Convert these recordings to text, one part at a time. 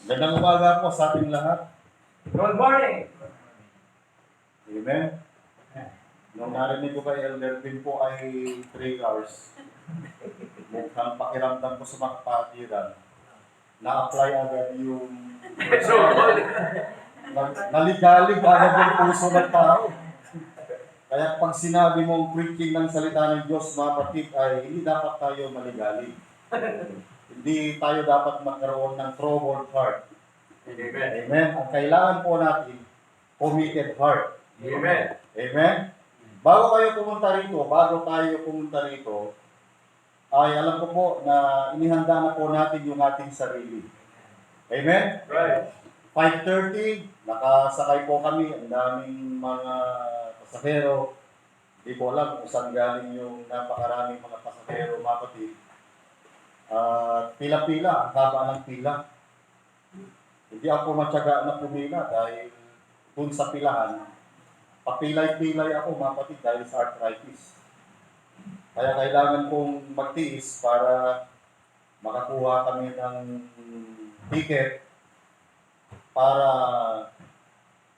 Gandang umaga po sa ating lahat. Good morning! Amen. Nung narinig ko kay Elder Vin po ay 3 hours. Mukhang pakiramdam ko sa mga kapatiran. Na-apply agad yung naligalig agad yung puso ng tao. Kaya pag sinabi mong preaching ng salita ng Diyos, mga kapatid, ay hindi dapat tayo maligalig. Hindi tayo dapat magkaroon ng troubled heart. Amen. Amen. Ang kailangan po natin, committed heart. Amen. Amen. Bago tayo pumunta rito, ay alam ko po na inihanda na po natin yung ating sarili. Amen. Right. 5:30, nakasakay po kami, ang daming mga pasahero. Hindi ko alam kung saan galing yung napakaraming mga pasahero, mga kapatid. Pila-pila, ang haba ng pila. Hindi ako matyaga na pumila dahil dun sa pilahan, papilay-pilay ako, mga kapatid, dahil sa arthritis. Kaya kailangan kong magtiis para makakuha kami ng ticket para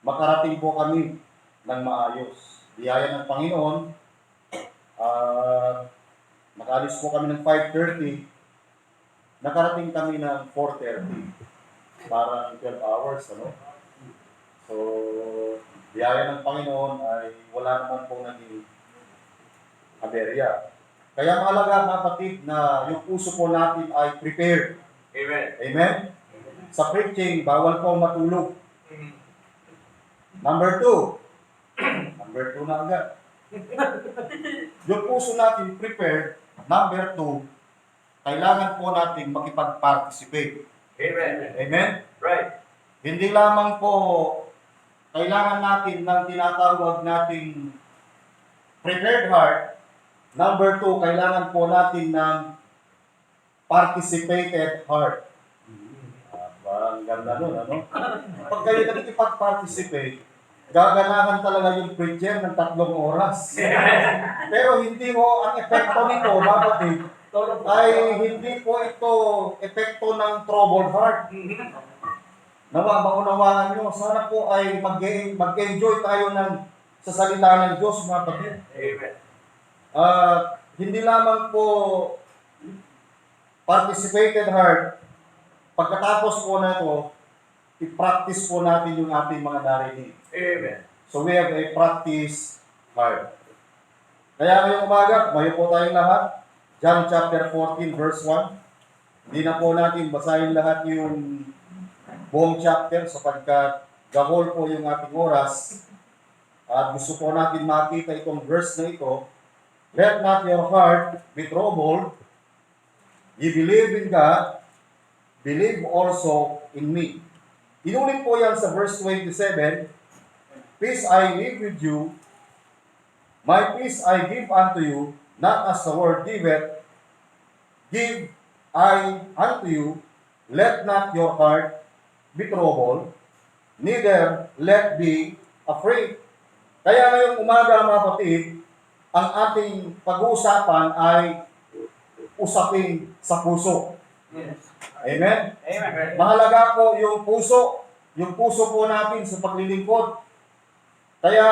makarating po kami ng maayos. Biyaya ng Panginoon, nakaalis po kami ng 5:30, nakarating kami ng 4:30. Parang 12 hours, ano? So, biyaya ng Panginoon ay wala naman po naging aberya. Kaya mahalaga, mga kapatid, na yung puso po natin ay prepared. Amen. Amen? Sa preaching, bawal po matulog. Number 2. Number 2 na agad. Yung puso natin prepared. Number 2, kailangan po natin makipag-participate. Amen. Amen? Right. Hindi lamang po kailangan natin ng tinatawag nating prepared heart. Number 2, kailangan po natin ng participated heart. Parang ganda nun, ano? Pag kayo nakikipag-participate, gaganahan talaga yung preacher ng 3 oras. Pero hindi mo, ang epekto nito, bakit ay hindi po ito epekto ng troubled heart. Nawa, maunawaan nyo, sana po ay mag-enjoy tayo sa salita ng Diyos, mga kapatid. Amen. Hindi lamang po participated heart, pagkatapos po na ito, i-practice po natin yung ating mga narinig. Amen. So we have a practice heart. Kaya ngayong umaga, mayo po tayong lahat. John chapter 14 verse 1. Hindi na po natin basahin lahat yung buong chapter sapagkat gahol po yung ating oras. At gusto po natin makita itong verse na ito. Let not your heart be troubled. You believe in God, believe also in me. Inulit po yan sa verse 27. Peace I leave with you, my peace I give unto you, not as the world giveth, give I unto you. Let not your heart be troubled, neither let be afraid. Kaya ngayong umaga, mga kapatid, ang ating pag-uusapan ay usapin sa puso. Amen? Amen. Mahalaga po yung puso po natin sa paglilingkod. Kaya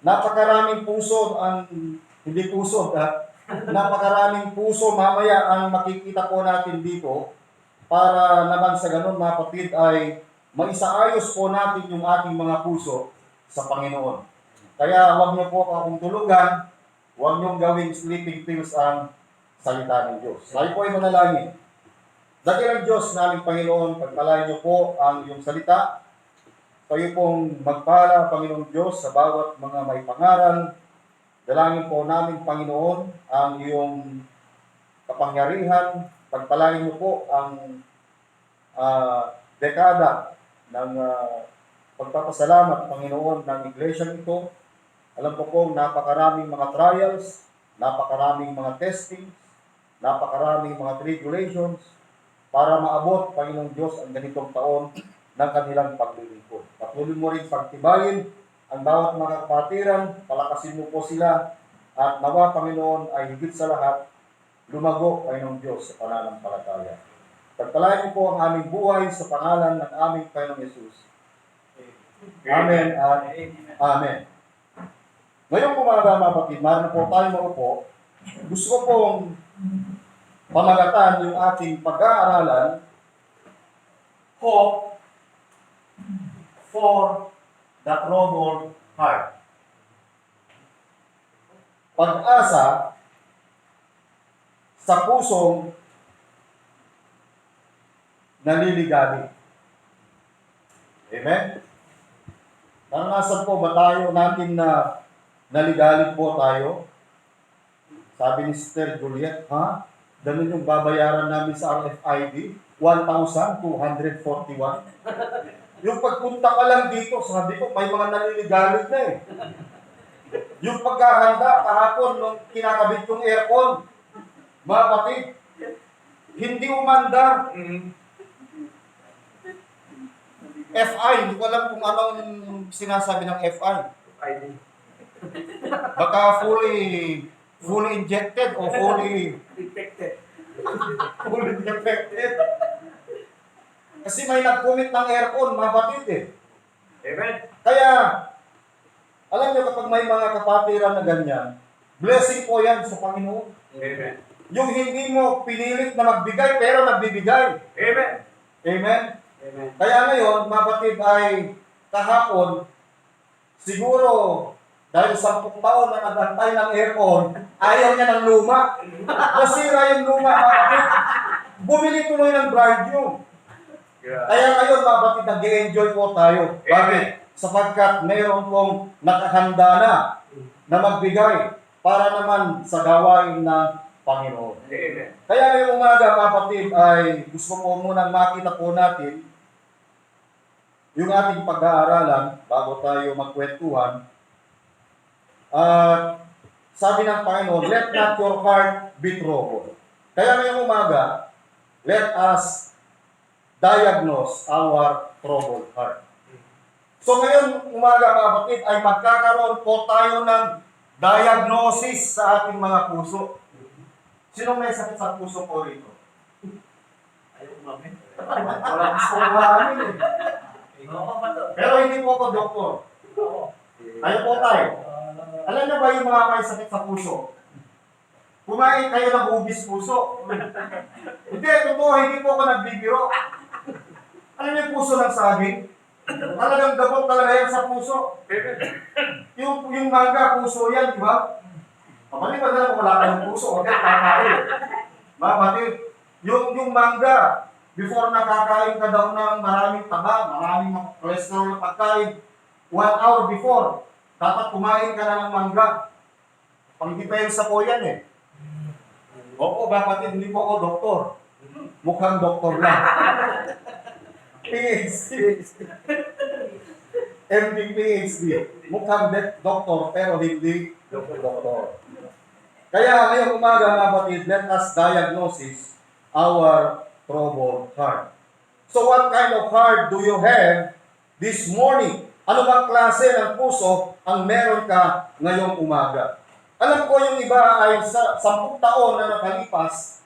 napakaraming puso napakaraming puso mamaya ang makikita po natin dito para naman sa ganun, mga kapatid, ay maisaayos po natin yung ating mga puso sa Panginoon. Kaya huwag niyo po akong tulugan, huwag niyong gawing sleeping pills ang salita ng Diyos. Tayo po ay manalangin. Dakilang Diyos naming Panginoon, pagpalain niyo po ang iyong salita. Kayo pong magpala, Panginoong Diyos, sa bawat mga may pangaral. Dalangin po namin, Panginoon, ang iyong kapangyarihan. Pagpalain niyo po ang dekada ng pagpapasalamat, Panginoon, ng iglesia nito. Alam ko po, napakaraming mga trials, napakaraming mga testings, napakaraming mga tribulations para maabot, Panginoong Diyos, ang ganitong taon ng kanilang paglilingkod. Patuloy mo rin pagtibayin ang bawat mga kapatiran, palakasin mo po sila, at nawa, Panginoon, ay higit sa lahat, lumago Panginoong Diyos sa pananampalataya. Pagpalain niyo po ang aming buhay sa pangalan ng aming Panginoong Yesus. Amen at Amen. Ngayong umaga, mga kapatid, maroon po tayo maupo. Gusto ko pong pamagatan yung ating pag-aaralan, Hope for the Troubled Heart. Pag-asa sa pusong naliligalig. Amen? Naranasan po ba tayo natin na naligalig po tayo? Sabi ni Sister Juliet, ha? Ganun yung babayaran namin sa RFID? 1,241. Yung pagpunta ka lang dito, sabi ko, may mga naliligalig na eh. Yung paghahanda kahapon nung kinakabit kong aircon, mga kapatid, hindi umandar. FI, hindi ko alam kung anong sinasabi ng FI. Baka fully injected o fully defected. Kasi may nag-commit ng aircon, mga kapatid eh. Amen. Kaya, alam niyo kapag may mga kapatiran na ganyan, blessing po yan sa Panginoon. Amen. Yung hindi mo pinilit na magbigay, pero nagbibigay. Amen. Amen? Amen. Kaya ngayon, mga kapatid, ay kahapon, siguro, dahil 10 taon na nagantay ng aircon, ayaw niya ng luma. Nasira yung luma, mga kapatid. Bumili tuloy ng brand new. Kaya ngayon, mga kapatid, nag-enjoy po tayo. Bakit? Sapagkat mayroon pong nakahanda na magbigay para naman sa gawain ng Panginoon. Amen. Kaya ngayong umaga, mga kapatid, ay gusto ko munang makita po natin yung ating pag-aaralan bago tayo magkwentuhan. Sabi ng Panginoon, let not your heart be troubled. Kaya ngayong umaga, let us diagnose our troubled heart. So ngayon umaga, mga kapatid, ay magkakaroon po tayo ng diagnosis sa ating mga puso. Sino may sakit sa puso po rito? Ayaw umamin. Wala gusto ko maaamin eh. Pero hindi po ako doktor. Tayo po tayo. Alam niyo ba yung mga may sakit sa puso? Kumain kayo ng ubis puso. Hindi, totoo, hindi po ako nagbibiro. Alam niyo yung puso ng saging? Talagang gabot talaga yan sa puso. Yung mangga, puso yan, di ba? Kapalipan na lang kung wala kayong puso, huwag kayo kakain. Bakit? Yung mangga, before nakakain ka daw ng maraming taba, maraming cholesterol na pagkain, 1 hour before, dapat kumain ka na ng mangga. Pang-depensa po yan eh. Opo, bakit hindi po ako doktor? Mukhang doktor lang. PhD. MD PhD. Mukhang doktor pero hindi doktor. Kaya ngayong umaga, mga kapatid, let us diagnose our troubled heart. So what kind of heart do you have this morning? Ano bang klase ng puso ang meron ka ngayong umaga? Alam ko yung iba ay sa 10 taon na nakalipas,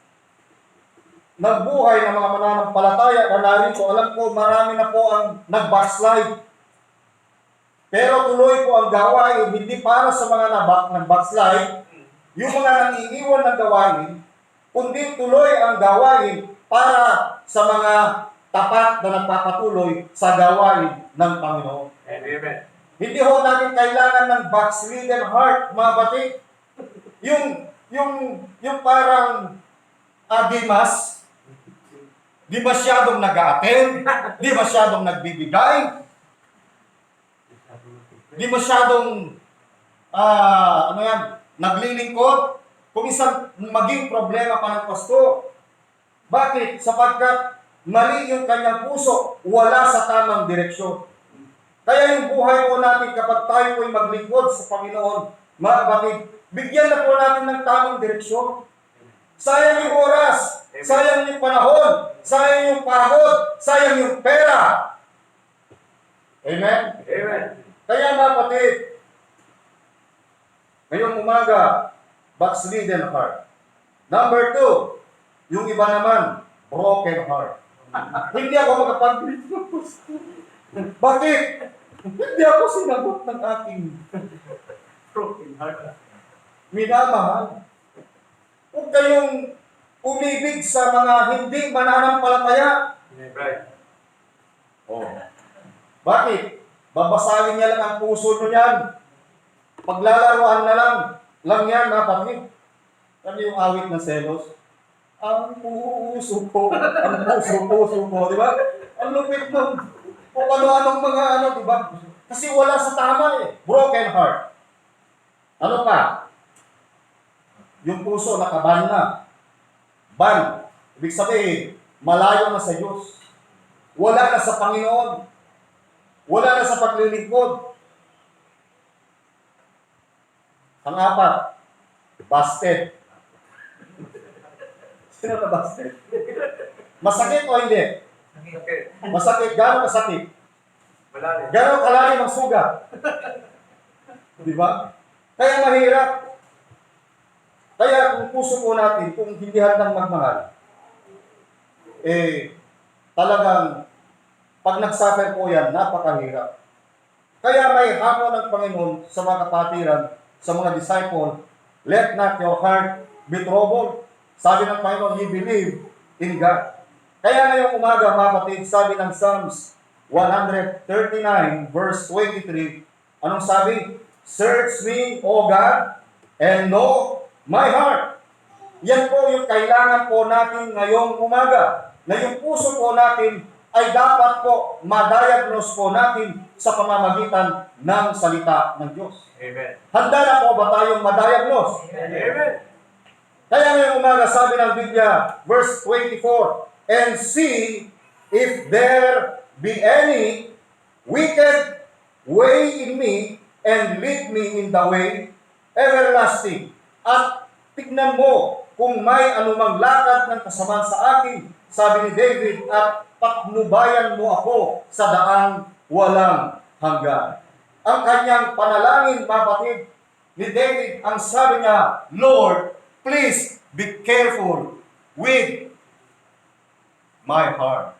nagbuhay ng mga mananampalataya na narito, alam ko marami na po ang nag-backslide. Pero tuloy po ang gawain, hindi para sa mga nag-backslide, yung mga nangiiwan ng gawain, kundi tuloy ang gawain para sa mga tapat na nagpapatuloy sa gawain ng Panginoon. Amen. Hindi ho natin kailangan ng backslidden heart, mga batid. Yung parang Dimas, di masyadong nag-a-attend, di masyadong nagbibigay, di masyadong naglilingkod. Kung isang maging problema pa ng pasto. Bakit? Sapagkat mali yung kanyang puso, wala sa tamang direksyon. Kaya yung buhay po natin kapag tayo po'y maglingkod sa Panginoon, mga kapatid, bigyan na po natin ng tamang direksyon. Sayang yung oras, sayang yung panahon, sayang yung pagod, sayang yung pera. Amen? Amen. Kaya mga kapatid, ngayong umaga, backslidden heart. Number 2, yung iba naman, broken heart. Hindi ako makapag-witness. Bakit? Hindi ako sinagot ng aking Broken heart. minamahal. Huwag kayong umibig sa mga hindi mananampalataya. Right. Oh. Bakit? Babasahin niya lang ang puso nyo yan. Paglalaruan na lang yan, kapatid. Ano yung awit ng selos? Ang puso ko, di ba? Ang lupit nun. Kung ano-anong mga di ba? Kasi wala sa tama eh. Broken heart. Ano pa? Yung puso nakaban na. Ban. Ibig sabihin, malayo na sa Diyos. Wala na sa Panginoon. Wala na sa paglilingkod. Ang apat, busted. Sino na busted? Masakit o hindi? Okay. Masakit. Gano'ng masakit? Wala rin. Gano'ng kalalim ang sugat? Di ba? Kaya mahirap. Kaya kung puso po natin, kung hindi handang magmahal, talagang pag nagsuffer po yan, napakahirap. Kaya may hamon ng Panginoon sa mga kapatiran, sa mga disciple, let not your heart be troubled. Sabi ng Panginoon, you believe in God. Kaya ngayong umaga, mga kapatid, sabi ng Psalms 139 verse 23, anong sabi? Search me, O God, and know my heart. Yan po yung kailangan po natin ngayong umaga. Na yung puso po natin ay dapat po ma-diagnose po natin sa pamamagitan ng salita ng Diyos. Amen. Handa na po ba tayong ma-diagnose? Amen. Kaya ngayong umaga, sabi ng Biblia, verse 24, and see if there be any wicked way in me, and lead me in the way everlasting. At tignan mo kung may anumang lakad ng kasamaan sa akin, sabi ni David, at patnubayan mo ako sa daang walang hanggan. Ang kanyang panalangin, kapatid, ni David, ang sabi niya, Lord, please be careful with my heart.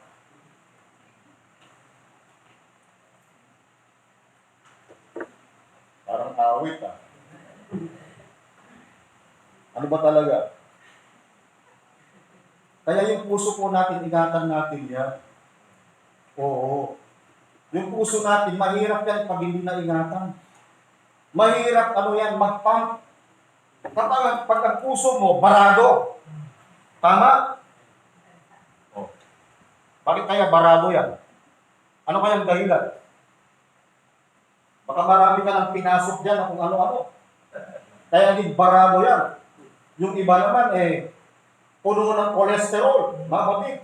Parang awit Ano ba talaga? Kaya yung puso po natin, ingatan natin yan. Oo. Yung puso natin, mahirap yan pag hindi na ingatan. Mahirap mag-pump. Kapag ang puso mo, barado. Tama? Oh. Bakit kaya barado yan? Ano kayang dahilan? Baka marami ka nang pinasok dyan na kung ano-ano. Kaya hindi barado yan. Yung iba naman, puno ng cholesterol, mga kapatid.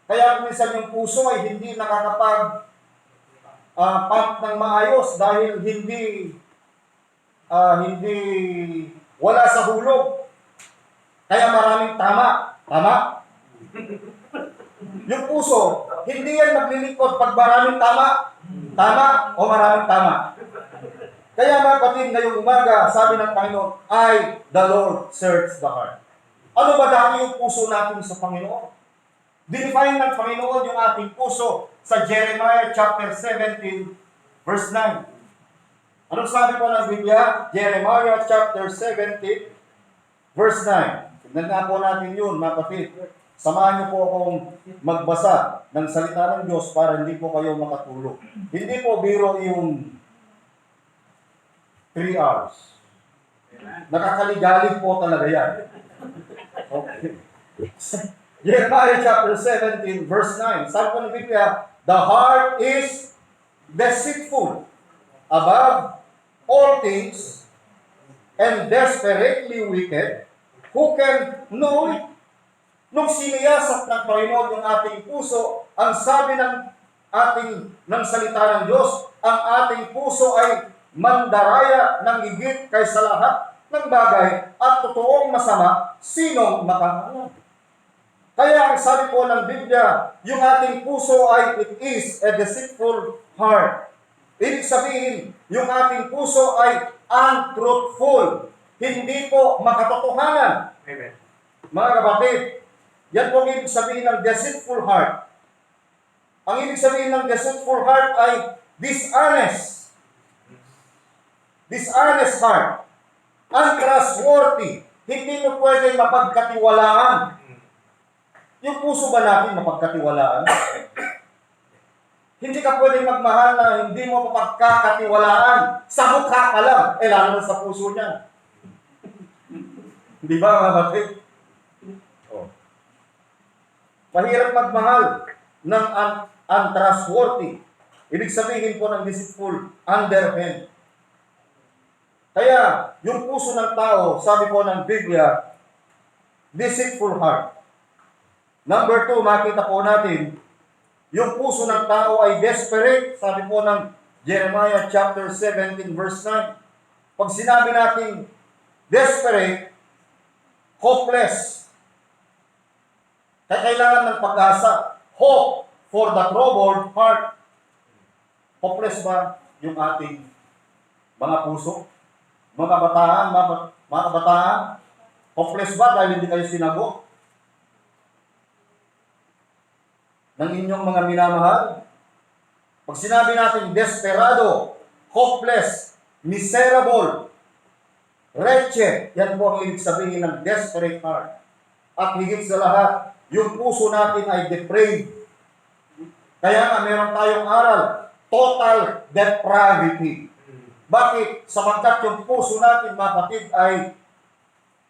Kaya minsan yung puso ay hindi nakakapag-pump ng maayos dahil hindi wala sa hulog. Kaya maraming tama. Tama? Yung puso, hindi yan maglilingkod pag maraming tama. Tama o maraming tama. Kaya mga kapatid, ngayong umaga, sabi ng Panginoon, I, the Lord, search the heart. Ano ba dati yung puso natin sa Panginoon? Define ng Panginoon yung ating puso sa Jeremiah chapter 17, verse 9. Anong sabi po ng Biblia? Jeremiah chapter 17, verse 9. Tignan nga po natin yun, mga kapatid. Samahan niyo po akong magbasa ng salita ng Diyos para hindi po kayo makatulog. Hindi po biro yung 3 hours. Nakakaligalig po talaga yan. Okay. Jeremiah chapter 17, verse 9. Sabi po ng Biblia, the heart is deceitful above all things and desperately wicked. Who can know it? Nung siniyasat ng Panginoon yung ating puso, ang sabi ng salita ng Diyos, ang ating puso ay mandaraya ng higit kaysa lahat ng bagay at totoong masama, sinong makakaalam? Kaya ang sabi po ng Biblia, yung ating puso ay it is a deceitful heart. Ibig sabihin, yung ating puso ay untruthful. Hindi po makatotohanan. Amen. Mga kapatid, yan po ang ibig sabihin ng deceitful heart. Ang ibig sabihin ng deceitful heart ay dishonest. Dishonest heart. Untrustworthy. Hindi nyo pwedeng mapagkatiwalaan. Yung puso ba natin mapagkatiwalaan? Hindi ka pwedeng magmahal na hindi mo mapagkakatiwalaan. Sa mukha ka lang. Lalo na sa puso niya. Di ba mga kapatid? Oh. Mahirap magmahal ng untrustworthy. Ibig sabihin po ng deceitful, underhand. Kaya, yung puso ng tao, sabi po ng Biblia, deceitful heart. Number 2, makita po natin, yung puso ng tao ay desperate, sabi po ng Jeremiah chapter 17 verse 9. Pag sinabi natin desperate, hopeless. Kaya kailangan ng pag-asa. Hope for the troubled heart. Hopeless ba yung ating mga puso? Mga kabataan, hopeless ba dahil hindi kayo sinagot ng inyong mga minamahal? Pag sinabi natin desperado, hopeless, miserable, wretched, yan po ang ibig sabihin ng desperate heart. At higit sa lahat, yung puso natin ay depraved. Kaya nga meron tayong aral, total depravity. Bakit? Sapagkat yung puso natin, mga kapatid, ay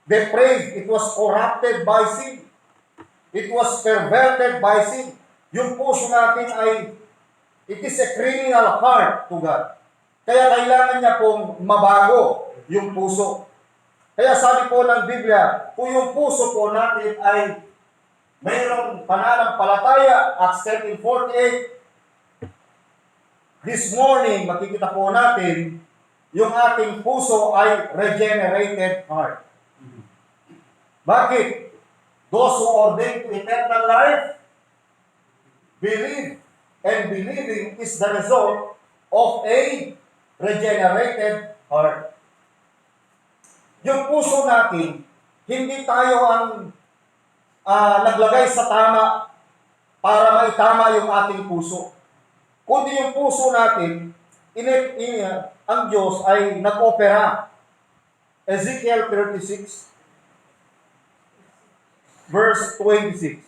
depraved. It was corrupted by sin. It was perverted by sin. Yung puso natin ay, it is a criminal heart to God. Kaya kailangan niya pong mabago yung puso. Kaya sabi po ng Biblia, kung yung puso po natin ay mayroong pananampalataya, Acts 13:48, this morning, makikita po natin, yung ating puso ay regenerated heart. Bakit? Those who ordained to eternal life, believe, and believing is the result of a regenerated heart. Yung puso natin, hindi tayo ang naglagay sa tama para maitama yung ating puso. Kundi yung puso natin, ang Diyos ay nag-opera. Ezekiel 36, verse 26.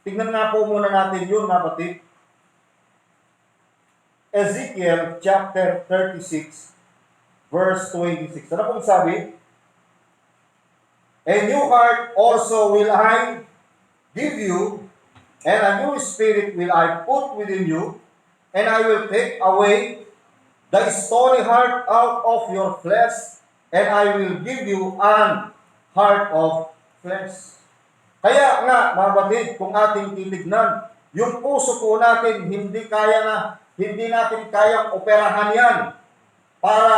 Tingnan nga po muna natin yun, kapatid. Ezekiel chapter 36, verse 26. Ano pong sabi? A new heart also will I give you, and a new spirit will I put within you, and I will take away the stony heart out of your flesh, and I will give you an heart of flesh. Kaya nga, mga kapatid, kung ating titignan, yung puso po natin, hindi natin kayang operahan yan para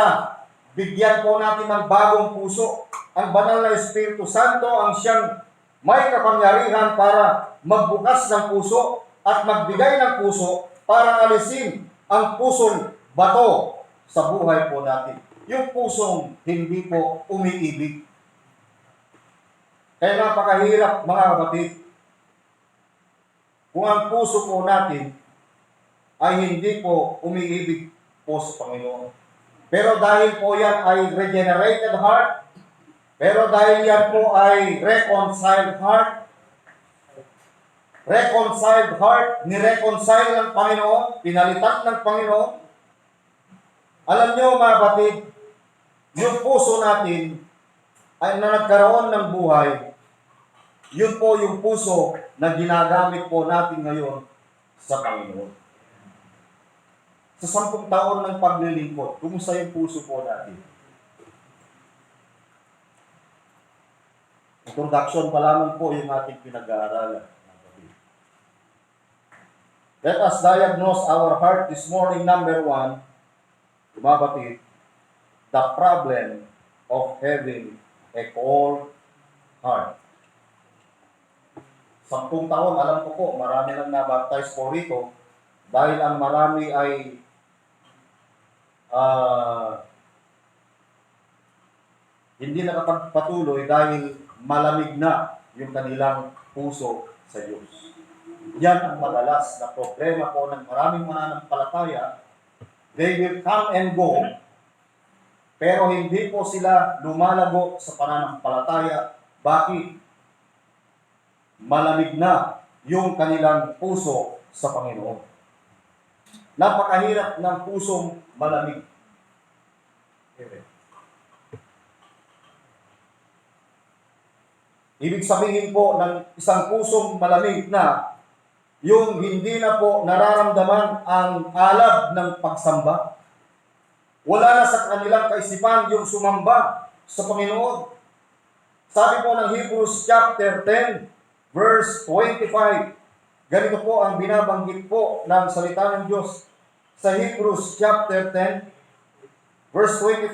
bigyan po natin ng bagong puso. Ang banal na Espiritu Santo ang siyang may kapangyarihan para magbukas ng puso at magbigay ng puso para alisin ang pusong bato sa buhay po natin. Yung pusong hindi po umiibig. Kaya napakahirap, mga kapatid, kung ang puso po natin ay hindi po umiibig po sa Panginoon. Pero dahil po yan ay regenerated heart, pero dahil yan po ay reconciled heart, nireconcile ng Panginoon, pinalitan ng Panginoon. Alam nyo, mga kapatid, yung puso natin ay na nagkaroon ng buhay, yun po yung puso na ginagamit po natin ngayon sa Panginoon. Sa 10 taon ng paglilingkod, kumusta yung puso po natin? Introduction pa lamang po yung ating pinag-aaralan. Let us diagnose our heart this morning. Number 1, kumabati, the problem of having a cold heart. 10 taon, alam ko po, marami nang nabaptize po rito dahil ang marami ay hindi nakapagpatuloy dahil malamig na yung kanilang puso sa Diyos. Yan ang madalas na problema po ng maraming mananampalataya. They will come and go, pero hindi po sila lumalago sa pananampalataya. Bakit? Malamig na yung kanilang puso sa Panginoon. Napakahirap ng pusong malamig. Amen. Ibig sabihin po ng isang pusong malamig na yung hindi na po nararamdaman ang alab ng pagsamba. Wala na sa kanilang kaisipan yung sumamba sa Panginoon. Sabi po ng Hebrews chapter 10, verse 25, ganito po ang binabanggit po ng salita ng Diyos sa Hebrews chapter 10, verse 25.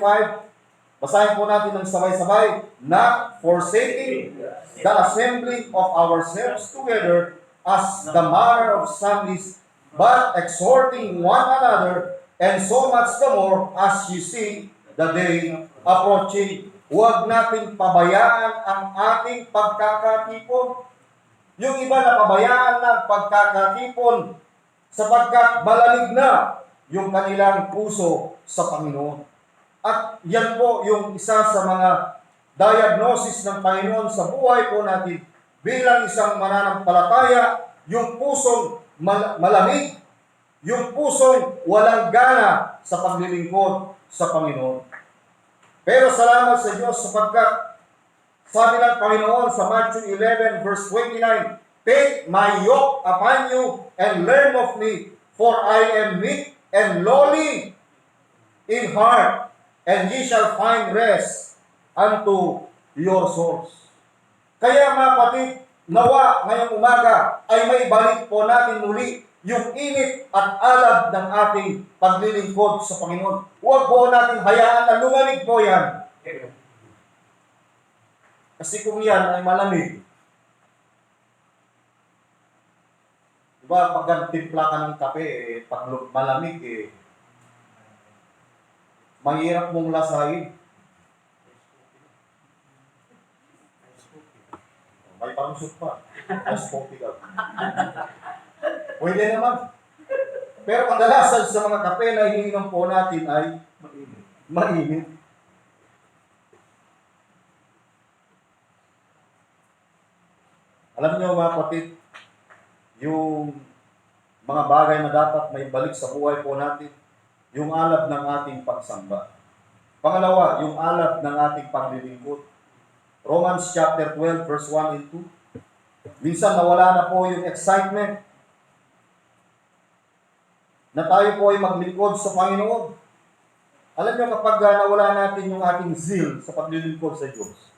Basahin po natin ng sabay-sabay. Not forsaking the assembling of ourselves together as the manner of some is, but exhorting one another, and so much the more as you see the day approaching. Huwag nating pabayaan ang ating pagkakatipon. Yung iba na pabayaan ng pagkakatipon sapagkat malamig na yung kanilang puso sa Panginoon. At yan po yung isa sa mga diagnosis ng Panginoon sa buhay po natin bilang isang mananampalataya, yung pusong malamig, yung pusong walang gana sa paglilingkod sa Panginoon. Pero salamat sa Diyos sapagkat sabi ng Panginoon sa Matthew 11 verse 29, take my yoke upon you and learn of me, for I am meek and lowly in heart, and ye shall find rest unto your souls. Kaya mga kapatid, nawa ngayong umaga ay may balik po natin muli yung init at alab ng ating paglilingkod sa Panginoon. Huwag po natin hayaan na lumamig po yan. Amen. Kasi kung yan ay malamig, diba pag timpla ka ng kape, pag malamig mahirap mong lasahin. May palusot pa. Mas coffee ka. Pwede naman. Pero kadalasan sa mga kape na iniinom po natin ay mainit. Alam niyo mga kapatid, yung mga bagay na dapat may balik sa buhay po natin, yung alab ng ating pagsamba. Pangalawa, yung alab ng ating paglilingkod. Romans chapter 12 verse 1 and 2. Minsan nawala na po yung excitement na tayo po ay maglingkod sa Panginoon. Alam niyo kapag nawala natin yung ating zeal sa paglilingkod sa Diyos,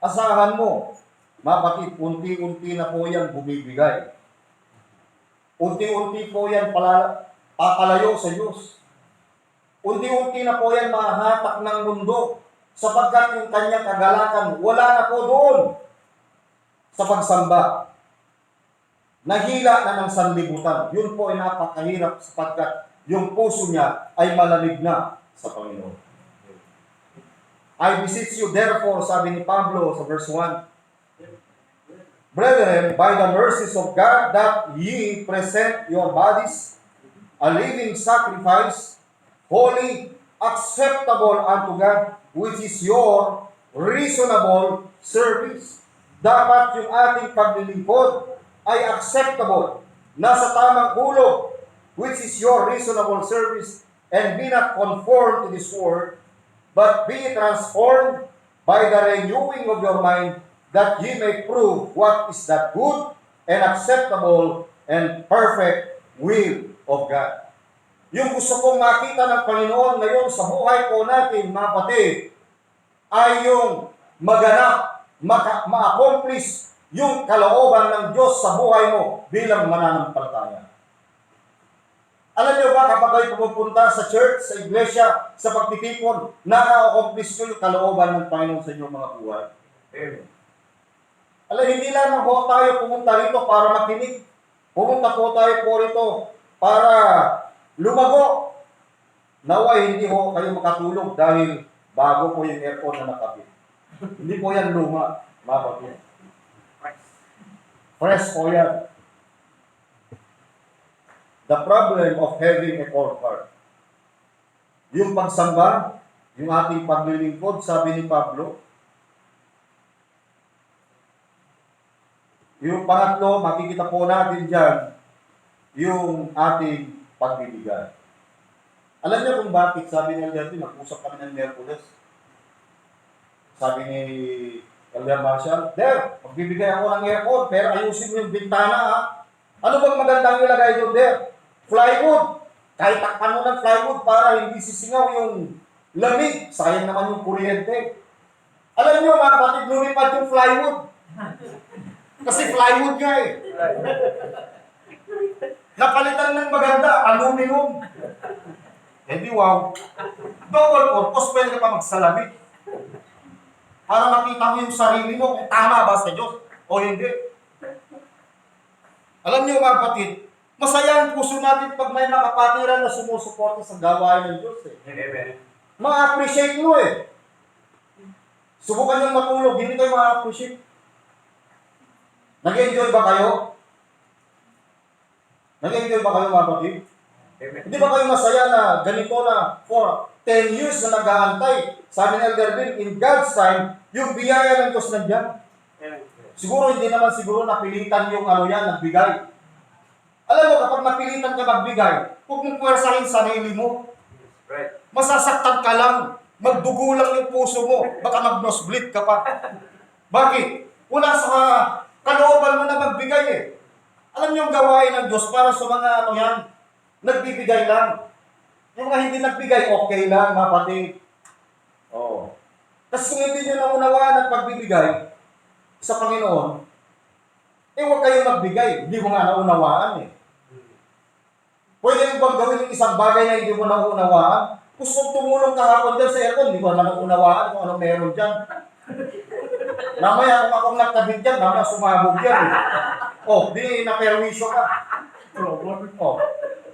asahan mo, mapatid, unti-unti na po yan bumibigay. Unti-unti po yan papalayo sa Diyos. Unti-unti na po yan mahahatak ng mundo sapagkat yung kanyang kagalakan wala na po doon sa pagsamba. Nahila na ng sanlibutan. Yun po ay napakahirap sapagkat yung puso niya ay malamig na sa Panginoon. I beseech you therefore, sabi ni Pablo sa verse 1, brethren, by the mercies of God, that ye present your bodies a living sacrifice, holy, acceptable unto God, which is your reasonable service. Dapat yung ating paglilingkod ay acceptable, nasa tamang hulog, which is your reasonable service, and be not conformed to this world, but be transformed by the renewing of your mind, that ye may prove what is that good and acceptable and perfect will of God. Yung gusto kong makita ng Panginoon ngayon sa buhay po natin, mga kapatid, ay yung maganap, ma-accomplish yung kalooban ng Diyos sa buhay mo bilang mananampalataya. Alam niyo ba, kapag kayo pumupunta sa church, sa iglesia, sa pagtitipon, na-accomplish nyo yung kalooban ng Panginoon sa inyong mga buhay? Amen. Alam, hindi lamang po tayo pumunta rito para makinig. Pumunta po tayo po rito para lumago. Naway, hindi ho kayo makatulog dahil bago po yung aircon na nakabit. Hindi po yan luma, mabagyan. Fresh po yan. The problem of having a cold heart. Yung pagsamba, yung ating paglilingkod, sabi ni Pablo. Yung pangatlo, makikita po natin dyan, yung ating pagbibigay. Alam niyo kung bakit, sabi ni Elder, nag-usap kami ng Merkules. Sabi ni Elder Marshall, Der, magbibigay ako ng aircon, pero ayusin mo yung bintana, ha? Ano bang magandang ilagay doon, Der? Plywood. Kahit takpan mo ng plywood para hindi sisingaw yung lamig. Sayang naman yung kuryente. Alam niyo, mga kapatid, lumipad yung plywood. Kasi plywood nga eh. Napalitan ng maganda, aluminum. Eh di wow. Double purpose, pwede ka pa magsalamig. Para makita mo yung sarili mo kung tama ba sa Diyos o hindi. Alam niyo mga kapatid, masaya ang puso natin pag may nakapatiran na sumusuporta sa gawain ng Diyos eh. Amen. Ma-appreciate mo eh. Subukan niyong matulog, hindi kayo ma-appreciate. Nag-enjoy ba kayo? Nag-enjoy ba kayo mga kapatid? Amen. Hindi ba kayo masaya na ganito na for 10 years na nag-aantay? Sabi ni Elder Bill, in God's time, yung biyaya ng Diyos nandiyan. Siguro hindi naman siguro napilitan yung nagbigay. Alam mo, kapag napilitan ka magbigay, huwag mong puwersahin sarili mo. Right. Masasaktan ka lang. Magdugo lang yung puso mo. Baka mag-nosebleed ka pa. Bakit? Wala sa kalooban mo na magbigay eh. Alam niyo yung gawain ng Diyos para sa mga nagbibigay lang. Yung mga hindi nagbigay, okay lang, mga kapatid. Oo. Tapos kung hindi nyo naunawaan ang pagbibigay sa Panginoon, huwag kayong magbigay. Hindi mo nga naunawaan eh. Pwede mo bang gawin yung isang bagay na hindi mo naunawaan? Gusto tumulong kahapon dyan sa aircon, hindi ko naman naunawaan kung ano meron dyan. Namaya kung akong nagkabit dyan, namaya sumabog yan eh. Di na-perwisyo ka.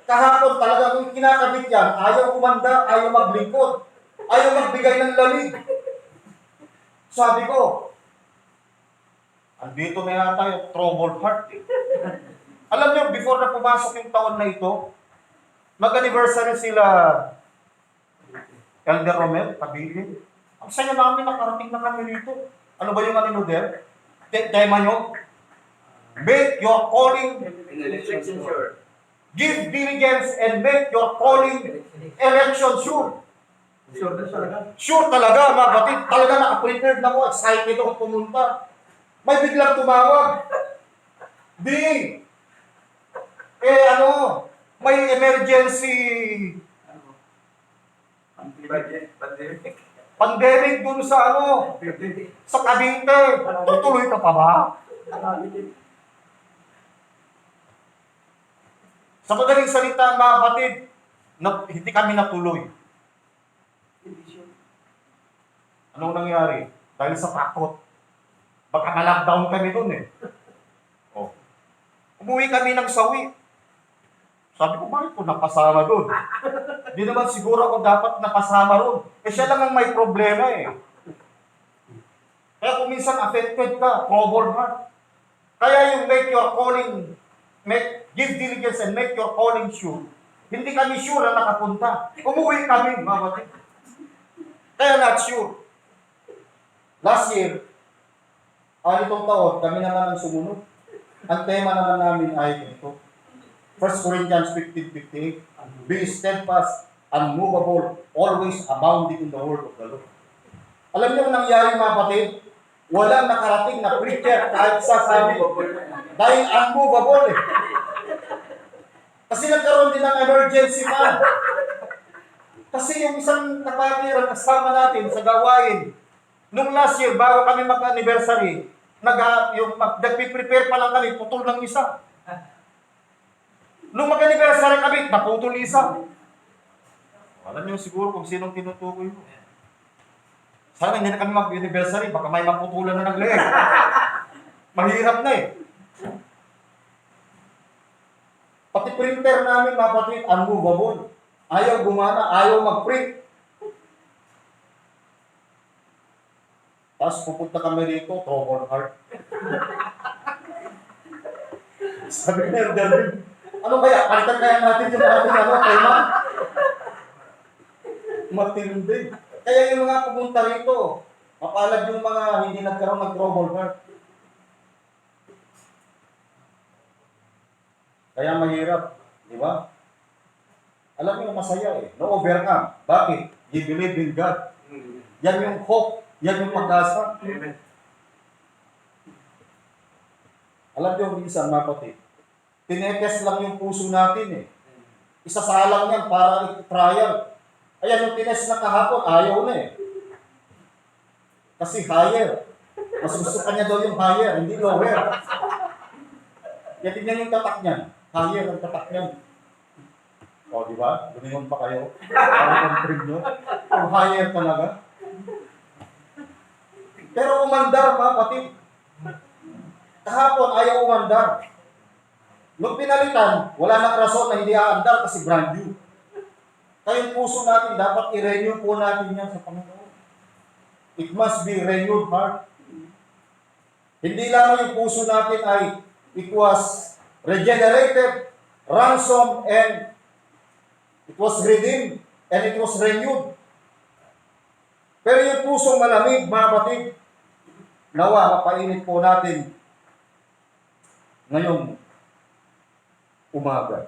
Kahapon talaga kung kinakabit yan, ayaw umanda, ayaw maglingkod, ayaw magbigay ng lamig. Sabi ko, andito na yata yung troubled heart eh. Alam niyo, before na pumasok yung taon na ito, mag-anniversary sila Elder Romel, Pabilin. Ang saya namin, nakarating na kami rito. Ano ba yung ano there? Tema nyo? Make your calling, give diligence and make your calling election sure. Sure talaga, mga batid. Talaga naka-prepared na ako, excited ako pumunta. May biglang tumawag. May emergency pandemic dun sa sa Cavite. Tutuloy ka pa ba? Sa madaling salita, mga kapatid, hindi kami natuloy. Anong nangyari? Dahil sa takot. Baka na-lockdown kami dun eh. Umuwi kami ng sawi. Sabi ko, bakit ko napasama dun? Di naman siguro ako dapat napasama ron. Siya lang ang may problema eh. Kaya kung minsan affected ka, troubled heart. Kaya yung make your calling, give diligence and make your calling sure. Hindi kami sure na nakapunta. Umuwi kami, mga kapatid. Kaya not sure. Last year, itong taon, kami naman ang sumunod. Ang tema naman namin ay ito. 1 Corinthians 15:58, be steadfast, unmovable, always abounding in the word of the Lord. Alam niyo ang nangyari mga kapatid? Walang nakarating na preacher kahit sasabi. Dahil unmovable eh. Kasi nagkaroon din ng emergency man. Kasi yung isang kapatid kasama natin sa gawain, nung last year, bago kami mag-anniversary, nag-prepare pa lang kami, putol ng isa. Nung mag-anniversary kami, naputol isa. Alam niyo siguro kung sinong tinutukoy mo. Sana hindi na kami mag-anniversary, baka may maputulan na ng leeg. Mahirap na eh. Pati printer namin, mga kapatid, unmovable. Ayaw gumana, ayaw mag-print. Tapos pupunta kami rito, troubled heart. Sabi ni Elder, ano kaya? Palitan kaya natin yung ating tema? Matindi. Kaya yung mga pumunta rito, mapalad yung mga hindi nagkaroon ng trouble heart. Kaya mahirap, di ba? Alam mo, masaya eh. No overcome. Bakit? You believe in God. Yan yung hope. Yan yung pag-asa. Amen. Alam niyo, minsan mga kapatid, tinetest lang yung puso natin eh. Isasalang yan para i-trial. Ayan, yung tinest na kahapon, ayaw na eh. Kasi higher. Mas gusto kanya daw yung higher, hindi lower. Kaya tignan yung tatak niyan. Higher ang tatak niyan. O, di ba? Lumingon pa kayo. Para confirm nyo. Yung higher talaga. Pero umandar, mga kapatid. Kahapon, ayaw umandar. Nung pinalitan, wala nang rason na hindi aandar kasi brand new. Kaya yung puso natin, dapat i-renew po natin yan sa Panginoon. It must be renewed heart. Hindi lamang yung puso natin ay it was regenerated, ransomed, and it was redeemed, and it was renewed. Pero yung pusong malamig, mga kapatid, nawa, mapainit po natin ngayong umaga.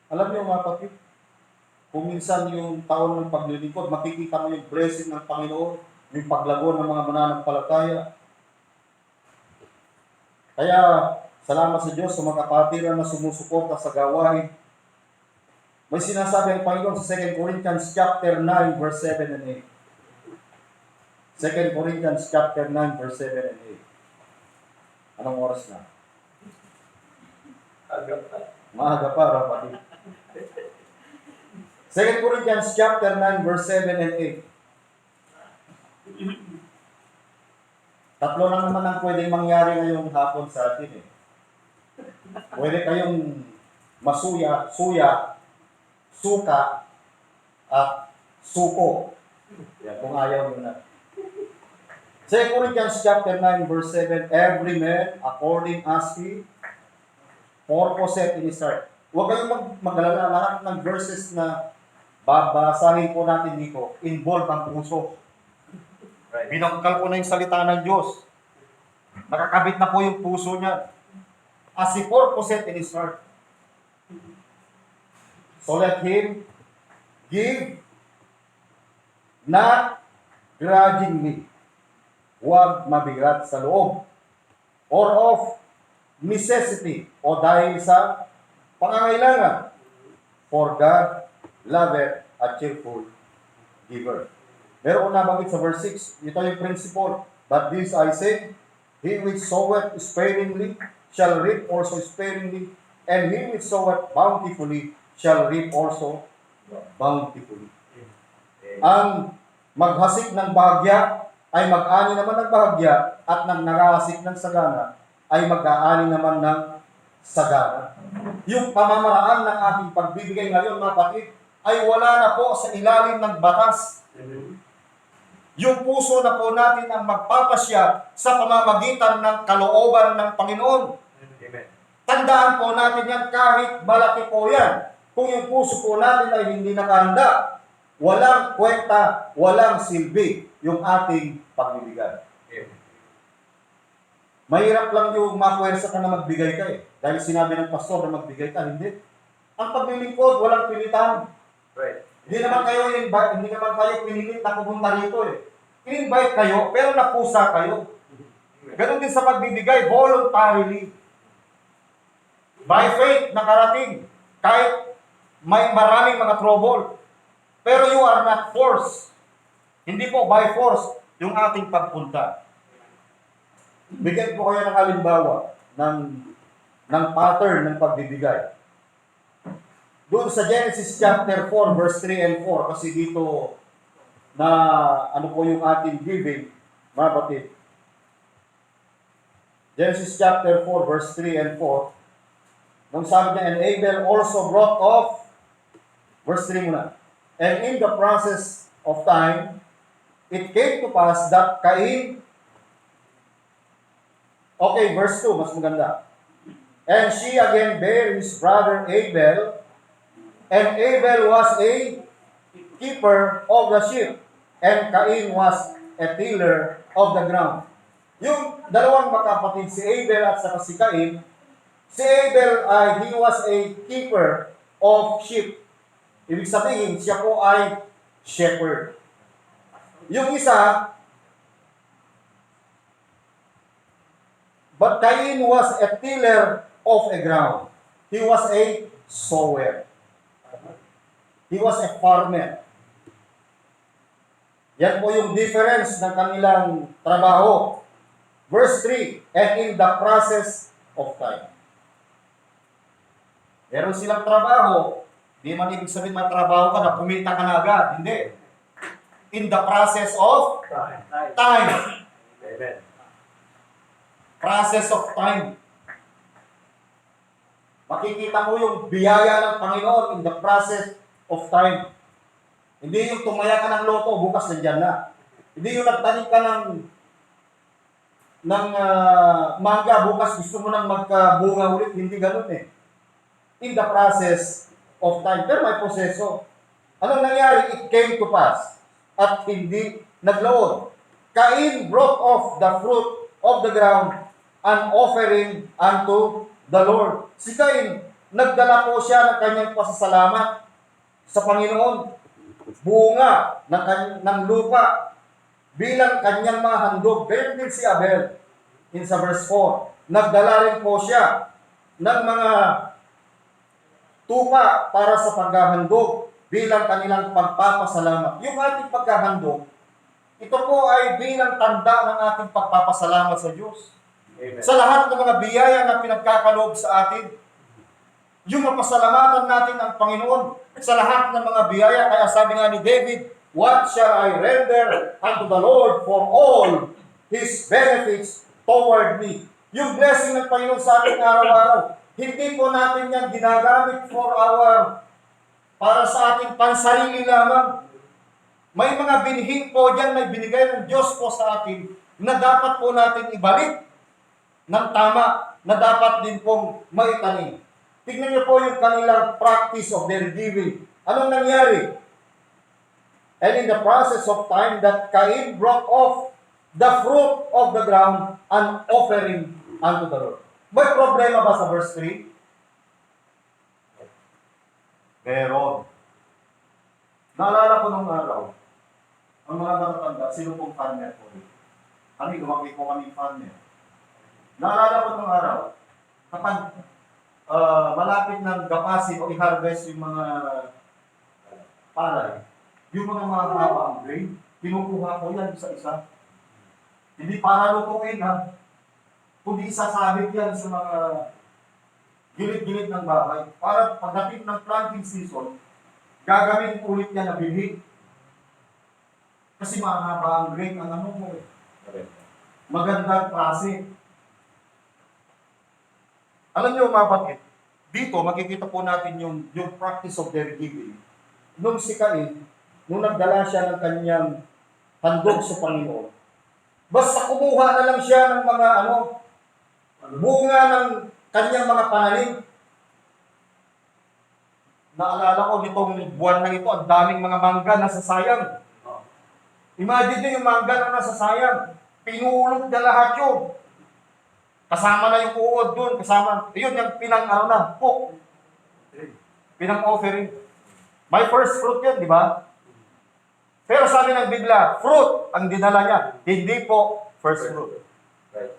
Alam niyo mga kapatid, kung minsan yung taon ng paglilingkod, makikita mo yung blessing ng Panginoon, yung paglago ng mga mananampalataya. Kaya, salamat sa Diyos sa mga kapatiran na sumusuporta sa gawain. May sinasabi ang Panginoon sa 2 Corinthians chapter 9, verse 7 and 8. 2 Corinthians chapter 9, verse 7 and 8. Anong oras na? Maaga pa, kapatid. 2 Corinthians chapter 9, verse 7 and 8. Tatlo lang naman ang pwedeng mangyari ngayong hapon sa atin eh. Pwede kayong masuya, suya, suka, at suko. Yan, kung ayaw nyo na. 2 Corinthians chapter 9, verse 7, every man according as he purposeth in his heart. Huwag kayong magalala, lahat ng verses na babasahin po natin dito, involve ang puso. Right. Binangkal po na yung salita ng Diyos. Nakakabit na po yung puso niya. As he purposeth in his heart. So let him give not grudgingly. Huwag mabigat sa loob. Or of necessity. O dahil sa pangangailangan. For God loveth a cheerful giver. Pero kung nabanggit sa verse 6, ito yung principle. But this I say, he which soweth sparingly shall reap also sparingly, and he which soweth bountifully shall reap also bountifully. Ang maghasik ng bahagya ay mag-ani naman ng bahagya, at nang nakahasik ng sagana ay mag-aani naman ng sagana. Yung pamamaraan ng ating pagbibigay ngayon, mga kapatid, ay wala na po sa ilalim ng batas. Yung puso na po natin ang magpapasya sa pamamagitan ng kalooban ng Panginoon. Amen. Tandaan po natin yan kahit malaki po yan. Kung yung puso po natin ay hindi nakahanda, walang kwenta, walang silbi yung ating pagbibigay. Amen. Mahirap lang yung makwersa ka na magbigay ka eh. Dahil sinabi ng pastor na magbigay ka, hindi. Ang paglilingkod, walang pilitan. Right. Hindi naman kayo pinilit na pumunta rito eh. In-invite kayo, pero napusa kayo. Ganon din sa pagbibigay, voluntarily. By faith, nakarating. Kahit may maraming mga trouble. Pero you are not forced. Hindi po by force yung ating pagpunta. Bigyan po kayo ng halimbawa ng pattern ng pagbibigay. Doon sa Genesis chapter 4, verse 3 and 4, kasi dito na ano po yung ating giving, mga kapatid. Genesis chapter 4, verse 3 and 4, nung sabi niya, and Abel also brought off, verse 3 muna, and in the process of time, it came to pass that Cain, okay, verse 2, mas maganda. And she again bare his brother Abel, and Abel was a keeper of the sheep, and Cain was a tiller of the ground. Yung dalawang magkapatid, si Abel at saka si Cain, si Abel ay he was a keeper of sheep. Ibig sabihin, siya po ay shepherd. Yung isa, but Cain was a tiller of a ground. He was a sower. He was a farmer. Yan po yung difference ng kanilang trabaho. Verse 3, and in the process of time. Meron silang trabaho, di man ibig sabihin matrabaho ka na kumita ka na agad. Hindi. In the process of time. Amen. Process of time. Makikita mo yung biyaya ng Panginoon in the process of time. Hindi yung tumaya ka ng loto, bukas nandiyan na. Hindi yung nagtanim ka ng mangga, bukas gusto mo nang magkabunga ulit. Hindi ganun eh. In the process of time. Pero may proseso. Anong nangyari? It came to pass. At hindi naglaon. Cain brought off the fruit of the ground, an offering unto the Lord. Si Cain, nagdala po siya ng kanyang pasasalamat sa Panginoon. Bunga ng lupa bilang kanyang mga handog. Ganyan din si Abel. In sa verse 4, nagdala rin po siya ng mga tupa para sa paghahandog bilang kanilang pagpapasalamat. Yung ating paghahandog, ito po ay bilang tanda ng ating pagpapasalamat sa Diyos. Amen. Sa lahat ng mga biyaya na pinagkakaloob sa atin, yung mapasalamatan natin ang Panginoon sa lahat ng mga biyaya. Kaya sabi nga ni David, what shall I render unto the Lord for all His benefits toward me? Yung blessing ng Panginoon sa ating araw-araw, hindi po natin yan ginagamit para sa ating pansarili lamang. May mga binhing po dyan, may binigay ng Diyos po sa atin na dapat po natin ibalik ng tama, na dapat din pong maitanim. Tignan niyo po yung kanilang practice of their giving. Anong nangyari? And in the process of time that Cain brought off the fruit of the ground, an offering unto the Lord. May problema ba sa verse 3? Meron. Naalala ko nung araw, ang mga matatanda, sino pong farmer po rin? Kami, lumaki po kami farmer. Naalala ko nung araw, kapag malapit ng gapasin o i-harvest yung mga palay, yung mga mahaba ang grain, kinukuha ko yan isa-isa. Hindi para lutuin ha, kundi isasabit yan sa mga gilid-gilid ng bahay. Para pagdating ng planting season, gagawin ulit yan na bilhin. Kasi mahaba ang grain ang ano mo eh. Magandang klase. Alam niyo mga kapatid, dito makikita po natin yung practice of their giving. Nung si Cain, nung nagdala siya ng kanyang handog sa Panginoon, basta kumuha na lang siya ng mga bunga ng kanyang mga pananim. Naalala ko nitong buwan na ito, ang daming mga mangga na sasayang. Imagine nyo yung mangga na nasasayang. Pinulot na lahat yun. Kasama na yung uod doon, kasama, yun yung pinang-offering. My first fruit yun, di ba? Pero sabi ng Biblia, fruit ang dinala niya, hindi po first fruit. Right.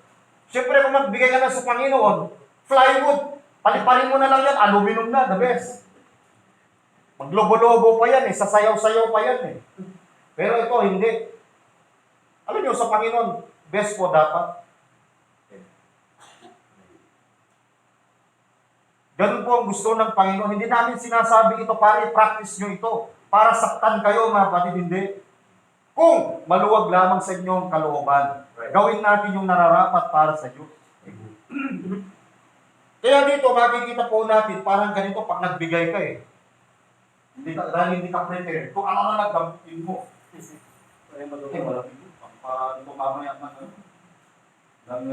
Siyempre kung magbigay ka na sa Panginoon, plywood, paliparin mo na lang yan, aluminum na, the best. Maglobo-lobo pa yan sasayaw-sayaw pa yan Pero ito, hindi. Alam niyo, sa Panginoon, best po dapat. Ganun po ang gusto ng Panginoon. Hindi namin sinasabi ito para i-practice nyo ito. Para saktan kayo, mga kapatid, hindi. Kung maluwag lamang sa inyong kalooban, gawin natin yung nararapat para sa Diyos. Kaya dito, makikita po natin, parang ganito pag nagbigay ka dahil hindi ka prepared. Kung ano na nagdamutin mo. Malapit yun. Para ito mamaya ng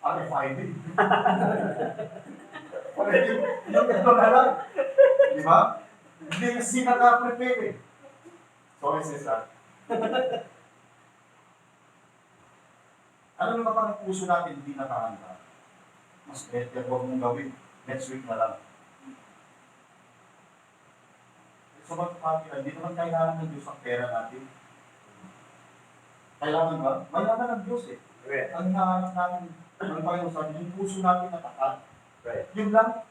RFID. Yung ito na lang. Di ba? Hindi kasi naka-prepare eh. Sorry, Cesar. Ano naman ang puso natin hindi nakahanda? Mas better huwag mong gawin. Next week na lang. Sa mga hindi naman kailangan ng Diyos ang pera natin. Kailangan ba? Mayaman ng Diyos eh. Amen. Ang hinahanap natin, ang Panginoon sa atin, yung puso natin natakan. Right. Yun lang.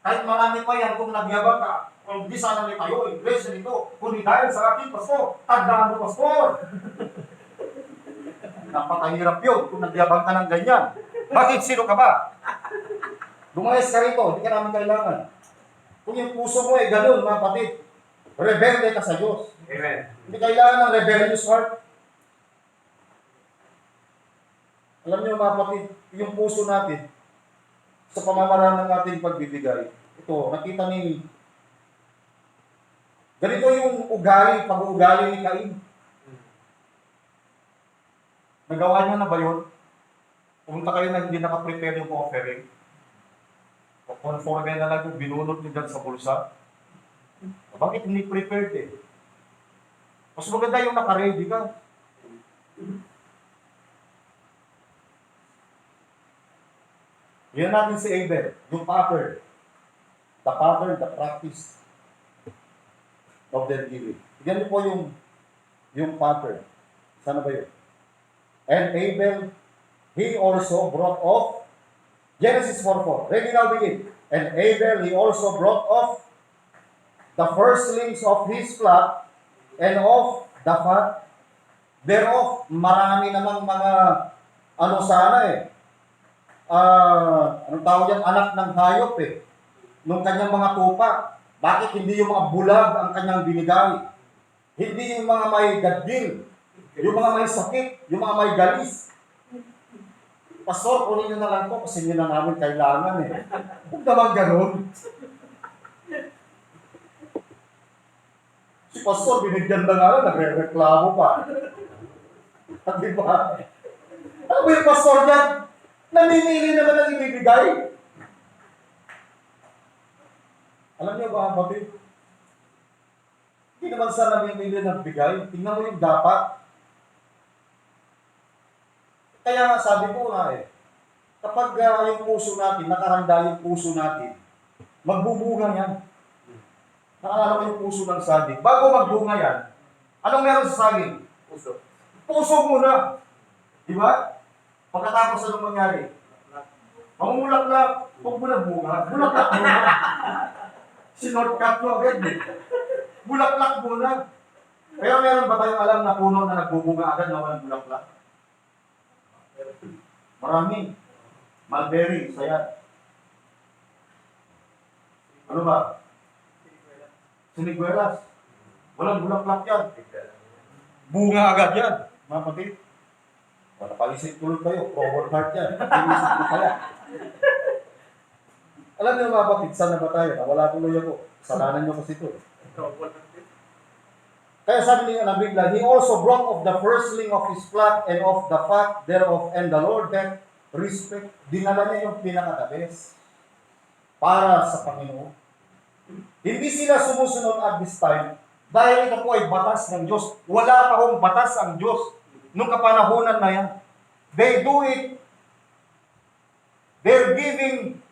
Kahit marami pa yan kung nagyabang ka, kung hindi sana may tayo, iglesia nito, kundi dahil sa ating pastor, tandaan mo pastor. Napakahirap yun kung nagyabang ka ng ganyan. Bakit? Sino ka ba? Lumayas ka rito, hindi ka namin kailangan. Kung yung puso mo ay ganun, mga kapatid, rebelde ka sa Diyos. Amen. Hindi kailangan ng rebellious heart. Alam niyo mga kapatid, yung puso natin, sa pamamaraan ng ating pagbibigay, ito, nakita ni, ganito yung ugali, pag-uugali ni Cain. Nagawa niya na ba yun? Pumunta kayo na hindi nakaprepare yung offering. O conforme na lang yung binunot niyo dyan sa bulsa. Bakit hindi prepared eh? Mas maganda yung naka-ready ka. Yan natin si Abel, yung pattern. The pattern, the practice of their giving. Yan po yung pattern. Sana ba yun? And Abel, he also brought off, Genesis 4:4. Ready now begin. And Abel, he also brought off the firstlings of his flock and of the fat thereof. Marami namang mga, ano sana eh, anong tawag yan, anak ng hayop eh, nung kanyang mga tupa. Bakit hindi yung mga bulag ang kanyang binigay? Hindi yung mga may gadbil, yung mga may sakit, yung mga may galis. Pastor, kunin nyo na lang to kasi hindi na namin kailangan eh. Huwag naman ganun. Si Pastor, binigyan na nga lang, nagre-reklamo pa. Di ba? Ano ba yung Pastor niyan? Namimili naman ang ibibigay. Alam niyo ba, kapatid? Hindi naman sa namimili ng bigay. Tingnan mo yung dapat. Kaya nga sabi ko nga eh, kapag yung puso natin, nakahanda yung puso natin, magbubunga yan. Nakakala mo yung puso ng saging. Bago magbunga yan, anong meron sa saging? Puso. Puso muna. Di ba? Pagkatapos anong mangyari? Mamumulaklak. Huwag mo na bunga. Bulaklak muna. Sinordcut mo agad eh. Bulaklak muna. Pero meron ba tayong alam na puno na nagbubunga agad na walang bulaklak? Marami. Mulberry, saya. Ano ba? Siniguelas. Walang bulaklak yan. Bunga agad yan. Mga kapatid. Wala pag-isip tulad kayo. Forward heart yan. Pag-isip ko kaya. Alam niyo mga kapatid, saan na ba tayo? Wala tuloy ako. Salanan niyo kasi ito. Kaya sabi niya ng Biblia, he also brought of the firstling of his flock and of the fat thereof, and the Lord hath respect. Dinala niya yung pinaka-the-best para sa Panginoon. Hindi sila sumusunod at this time dahil ito po ay batas ng Diyos. Wala pa hong batas ang Diyos nung kapanahonan na yan. They do it. They're giving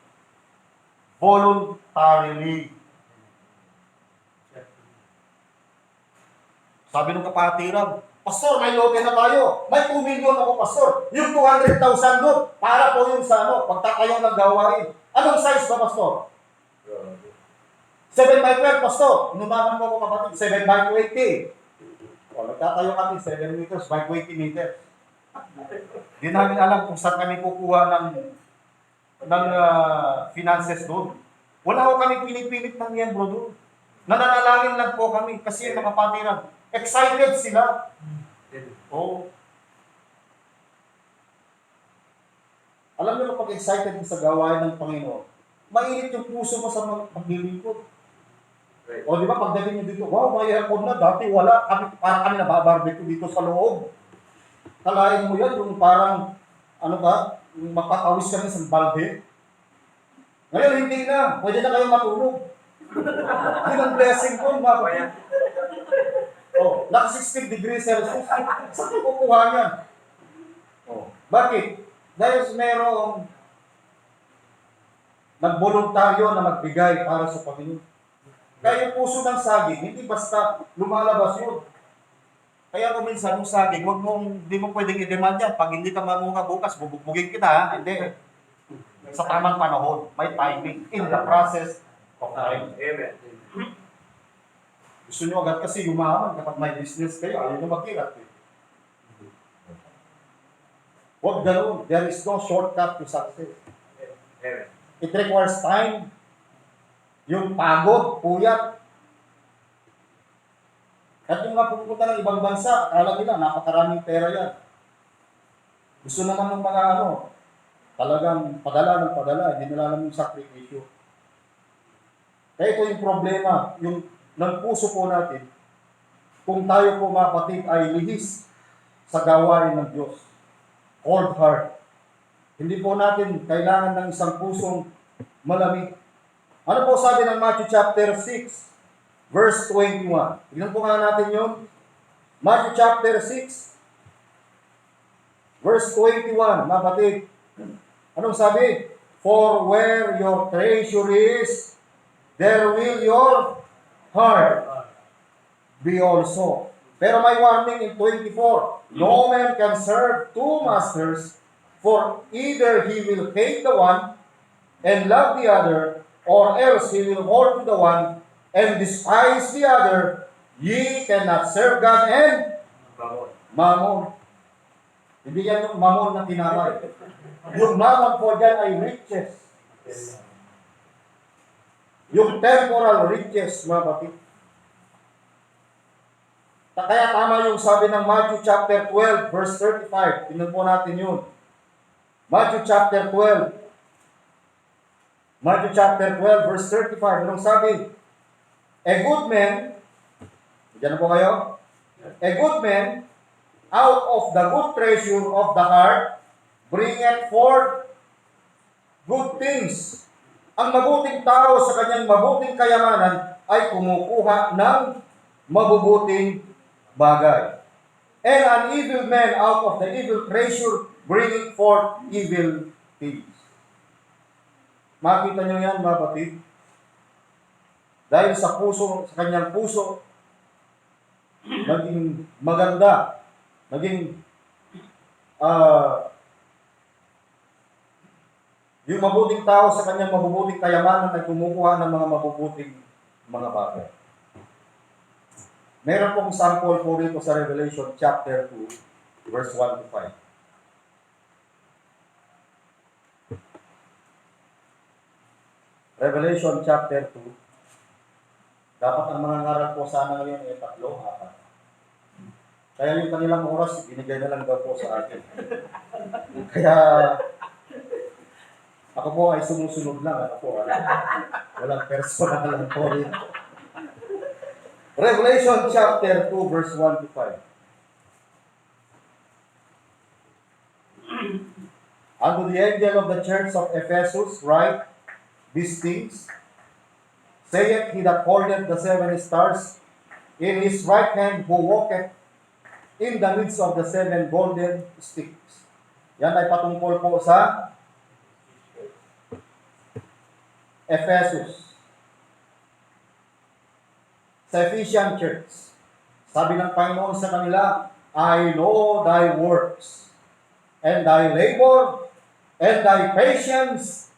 voluntarily. Sabi ng kapatiran, Pastor, may lote na tayo. May 2 million ako, Pastor. Yung 200,000 doon, para po yung sa ano, pagtakayaw ng gawain. Anong size ba, Pastor? 7 by 12, Pastor. Inumahan mo ko kapatid, 7 by 20. O, nagtatayo kami, 7 meters by 20 meters. Hindi namin alam kung saan kami kukuha ng finances doon. Wala ko kami pinipilit ng miyembro doon. Nananalangin lang po kami kasi yung mga kapatiran, excited sila. Oh. Alam niyo pag excited sa gawain ng Panginoon, mainit yung puso mo sa paglilingkod. Right. O di ba pagdating niyo dito, wow, may aircon na, dati wala, parang kami nababarbecue dito sa loob. Kalain mo yan, yung parang, ano ba, mapapawis kami sa balde. Ngayon, hindi na. Pwede na kayo matulog. Yun ang blessing ko, mga kapatid. Oh, naka 60 degrees Celsius. Saan ko kukuha niyan? Oh, bakit? Dahil merong nagboluntaryo na magbigay para sa Panginoon. Kaya yung puso ng saging, hindi basta lumalabas yun. Kaya kung minsan yung saging, hindi mo pwedeng i-demand yan. Pag hindi ka mamunga bukas, bubugbugin kita, ha? Hindi. Sa tamang panahon, may timing in the process of time. Amen. Gusto nyo agad kasi yumaman kapag may business kayo, ayaw nyo magkirat. Huwag ganun. There is no shortcut to success. Amen. It requires time. Yung pagod, puyat. At yung nga pupunta ng ibang bansa, akala nila, napakaraming pera yan. Gusto naman ng mga talagang padala ng padala, hindi nila alam yung sakripisyo. Kaya ito yung problema, yung ng puso po natin, kung tayo po mga kapatid ay lihis sa gawain ng Diyos. Cold heart. Hindi po natin kailangan ng isang pusong malamig. Ano po sabi ng Matthew chapter 6, verse 21? Tignan po nga natin yun. Matthew chapter 6, verse 21, mga kapatid. Anong sabi? For where your treasure is, there will your heart be also. Pero may warning in 24. No man can serve two masters, for either he will hate the one and love the other, or else he will hold to the one and despise the other. Ye cannot serve God and Mammon. Hindi yan yung Mammon na tinamay. Yung Mammon po dyan ay riches. Yung temporal riches, mga kapatid. Kaya tama yung sabi ng Matthew chapter 12, verse 35. Tingnan po natin yun. Matthew chapter 12. Matthew chapter 12, verse 35. Anong sabi? A good man, diyan na po kayo? A good man, out of the good treasure of the heart, bringeth forth good things. Ang mabuting tao sa kanyang mabuting kayamanan ay kumukuha ng mabubuting bagay. And an evil man out of the evil treasure bringing forth evil things. Makita nyo yan, mga kapatid? Dahil sa puso, sa kanyang puso, naging maganda, naging yung mabuting tao sa kanyang mabubuting kayamanan ay kumukuha ng mga mabubuting mga bagay. Meron pong sample po rito sa Revelation chapter 2, verse 1 to 5. Revelation chapter 2. Dapat ang mga ngaral po sana ngayon ay 3, 4. Kaya yung kanilang oras, binigay na lang daw po sa akin. Kaya ako po ay sumusunod lang. Ako po walang personal lang po rin. Revelation chapter 2, verse 1 to 5. Unto the angel of the church of Ephesus write these things, saith he that holdeth the 7 stars in his right hand, who walketh in the midst of the 7 golden sticks. Yan ay patungkol po sa Ephesus. Sa Ephesian church. Sabi ng Panginoon sa kanila, I know thy works, and thy labor, and thy patience,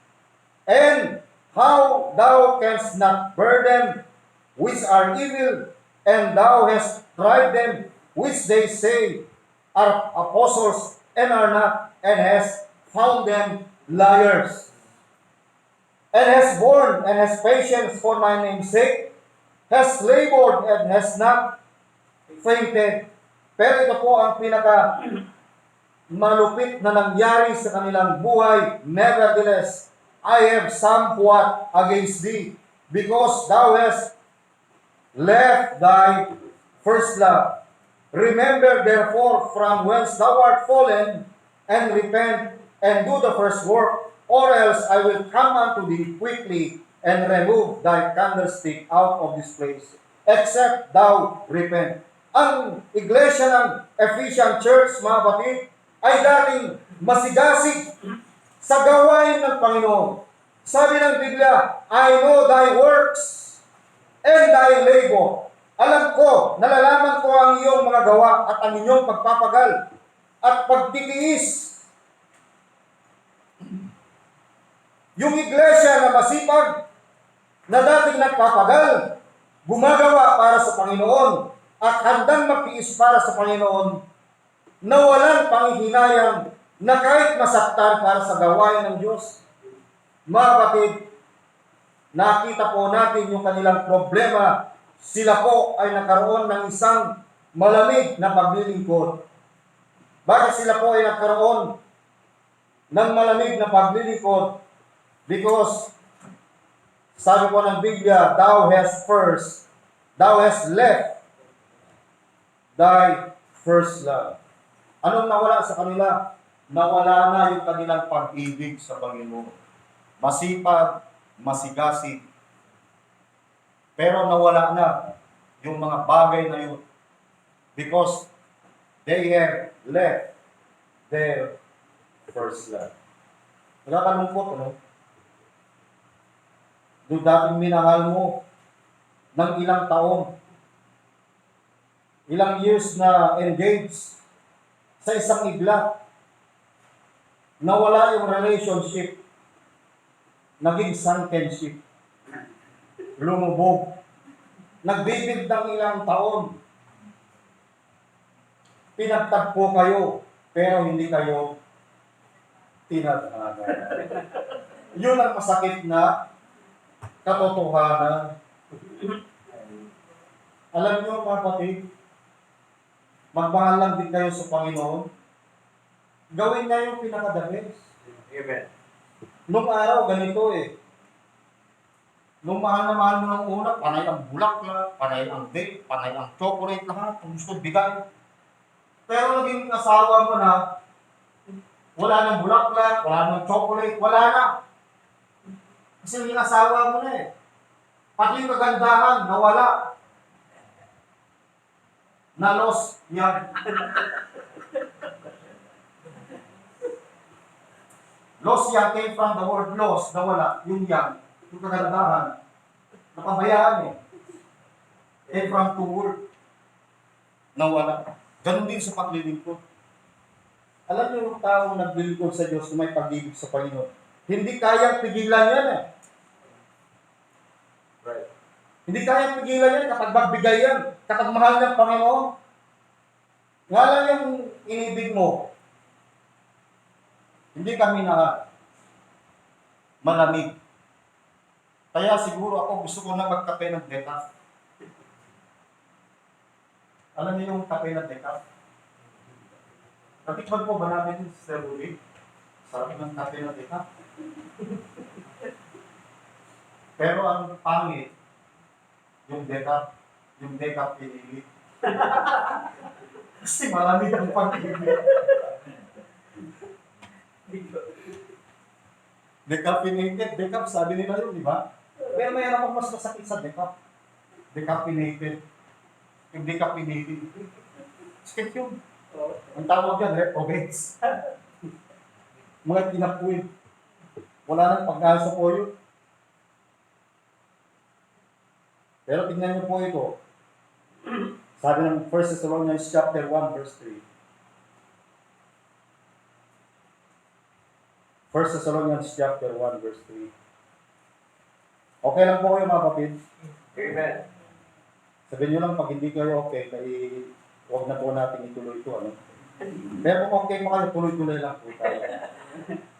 and how thou canst not bear them which are evil, and thou hast tried them which they say are apostles and are not, and hast found them liars, and has borne and has patience for my name's sake, has labored and has not fainted. Pero ito po ang pinaka malupit na nangyari sa kanilang buhay. Nevertheless, I have somewhat against thee, because thou hast left thy first love. Remember therefore from whence thou art fallen, and repent, and do the first work, or else I will come unto thee quickly and remove thy candlestick out of this place, except thou repent. Ang iglesia ng Ephesian Church, mga batid, ay dating masigasig sa gawain ng Panginoon. Sabi ng Biblia, I know thy works and thy labor. Alam ko, nalalaman ko ang iyong mga gawa at ang inyong pagpapagal at pagtitiis. Yung iglesia na masipag, na dating nagpapagal, gumagawa para sa Panginoon at handang magtiis para sa Panginoon, na walang panghihinayang na kahit masaktan para sa gawain ng Diyos. Mga kapatid, nakita po natin yung kanilang problema. Sila po ay nakaroon ng isang malamig na paglilingkod. Bakit sila po ay nagkaroon ng malamig na paglilingkod? Because, sabi po ng Biblia, thou hast left thy first love. Anong nawala sa kanila? Nawala na yung kanilang pag-ibig sa Panginoon. Masipag, masigasig, pero nawala na yung mga bagay na yun because they have left their first love. Nakakalungkot, ano? Doon dating minahal mo ng ilang taon, ilang years na engaged sa isang igla, nawala yung relationship, naging sunken ship, lumubog, nagbibig ng ilang taon, pinagtagpo kayo, pero hindi kayo tinatanagan. Yun ang masakit na katotohanan. Alam niyo mga kapatid, magmahal lang din kayo sa Panginoon. Gawin niya yung pinaka-the best. Amen. Nung araw, ganito eh. Nung mahal na mahal mo ng una, panay ang bulaklak, panay ang vape, panay ang chocolate, lahat. Kung gusto bigay. Pero naging asawa mo na, wala nang bulaklak, wala nang chocolate, wala na. Kasi yung asawa mo na eh. Pati yung kagandahan, nawala. Na-lost yan. Lost yan came from the word lost, nawala. Yung yan, yung kagandahan, napabayaan eh. Came from two word, nawala. Ganon din sa paglilingkod. Alam niyo yung taong naglilingkod sa Diyos na may pag-ibig sa Panginoon, hindi kayang pigilan yan eh. Right. Hindi kayang pigilan yan kapag magbigay yan, kapag mahal ng Panginoon. Nga lang yung inibig mo, hindi kami na malamig. Kaya siguro ako gusto ko na magkape ng decaf. Alam niyo yung kape ng decaf? Natikman po ba namin yung Sir Rudy? Sarap ng kape ng decaf. Pero ang pangit, yung decaf pinili. Kasi malamig ang pag-ibig. Decaffeinated, decaf, sabi nila yun, di ba? Pero mayroon akong mas masakit sa decaf. Decaffeinated. Yung decaffeinated. Sakit yun. Ang tawag yan, reprobates. Mga tinapuin. Wala nang pagkasa po yun. Pero tingnan niyo po ito. Sabi ng 1 Thessalonians chapter 1 verse 3. 1 Thessalonians chapter 1 verse 3. Okay lang po kayo mga kapatid? Amen. Sabihin nyo lang pag hindi kayo okay, kaya huwag na po natin ituloy ito. Ano? Pero kung okay pa kayo, tuloy-tuloy lang po tayo.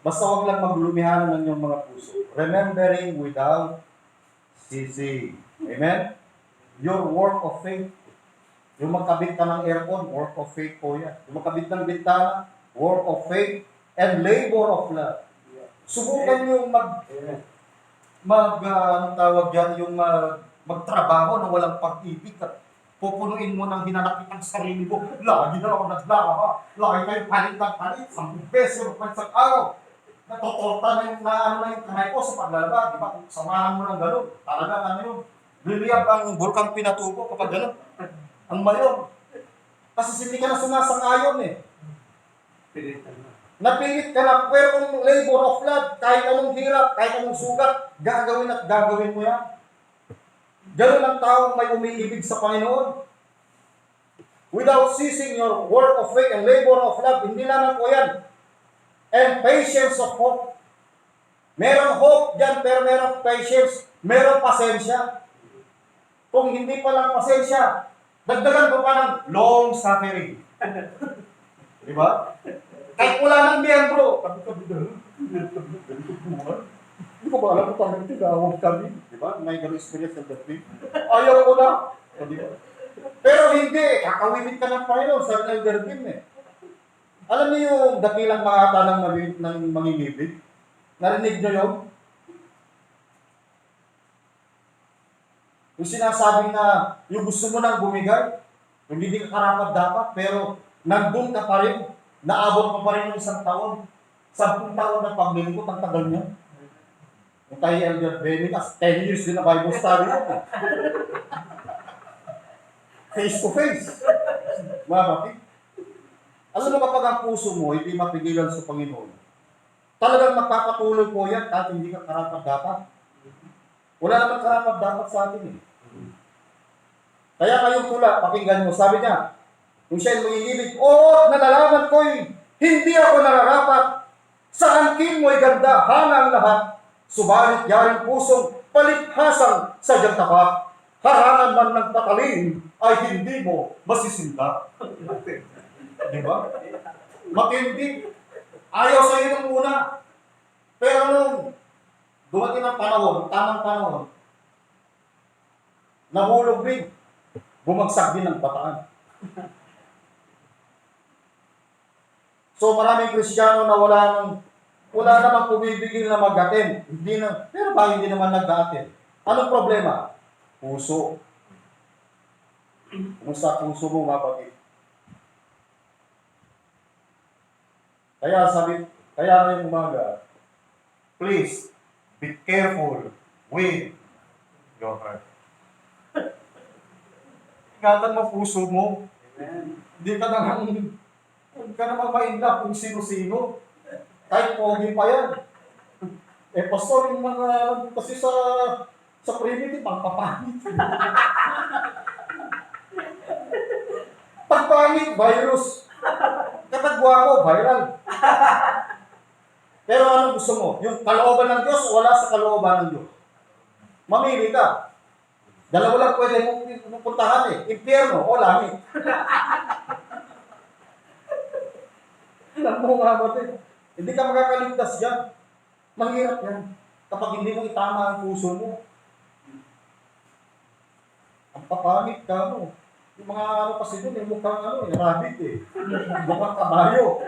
Basta huwag lang maglumihanan ng inyong mga puso. Remembering without ceasing. Amen? Your work of faith. Yung magkabit ka ng aircon, work of faith po yan. Yung magkabit ng bintana, work of faith and labor of love. Subukan yung anong tawag dyan, yung magtrabaho na walang pag-ibig at pupunuin mo ng hinanakit ng sarili mo. Lagi na ako naglaka. Lagi kayo palit ng palit. 10 beses pa isang araw. Natotorta na yung, na yung kamay ko sa paglalaba. Di ba? Kung samahan mo ng gano'n, talaga ano yun. Liliyab ang bulkang pinatubo kapag gano'n. Ang mayon. Kasi hindi ka na sumasang-ayon eh. Napilit ka na, pero kung labor of love, kahit anong hirap, kahit anong sugat, gagawin at gagawin mo yan. Ganun ang taong may umiibig sa Panginoon. Without ceasing your work of faith and labor of love, hindi lamang po yan. And patience of hope. Merong hope dyan, pero merong patience, merong pasensya. Kung hindi pa lang pasensya, dagdagan ko pa ng long suffering. Di ba? Kahit wala ng miyembro. Hindi ko ba alam kung parang tinawag kami. Di ba? May ganun experience ng dating. Ayaw ko na. O, di ba? Pero hindi. Kakawinit ka ng Panginoon sa Elder Kim eh. Alam niyo yung dakilang mga ata ng mangingibig? Narinig niyo yun? Yung sinasabi na yung gusto mo nang bumigay, hindi ka karapat dapat, pero nandun ka pa rin, naabot mo pa rin ng 1 taon. 10 taon na paglilingkot, ang tagal niya. Yung kay Elder Benny, 10 years din na Bible study yun. Face to face. Mga bakit? Alam mo kapag ang puso mo hindi mapigilan sa Panginoon, talagang magpapatuloy po yan kahit hindi ka karapat dapat. Wala naman karapat dapat sa atin eh. Kaya kayong tula, pakinggan mo, sabi niya, kung siya'y mangingibig, oo, nalalaman ko'y hindi ako nararapat. Sa angkin mo'y ganda, hanang lahat. Subalit yaring pusong paliphasang sadyang tapat. Harangan man ng patalim ay hindi mo masisinda. Di ba? Matindi. Ayaw sa iyo ng una. Pero nung dumating ang panahon, tamang panahon, nahulog rin. Bumagsak din ang bataan. So maraming Kristiyano na wala namang pumibigil na mag-attend. Hindi na, pero bakit hindi naman nag-attend? Anong problema? Puso. Kumusta puso mo, mapatid? Kaya ngayong umaga, please, be careful with your heart. Ingatan mo puso mo. Amen. Hindi ka naman ma-inlove kung sino-sino. Kahit pogi pa yan. Eh, pastor, yung mga, kasi sa primitive, pangpapangit. Pagpangit, virus. Kapag gwapo, viral. Pero ano gusto mo? Yung kalooban ng Diyos, wala sa kalooban ng Diyos. Mamili ka. Dalawa lang pwede mong puntahan eh. Impyerno o langit. Alam mo nga ba din? Hindi ka makakaligtas dyan. Mahirap yan. Kapag hindi mo itama ang puso mo. Ang papangit ka mo. Yung mga ano kasi doon, yung mukhang rabbit eh. Mukhang kabayo.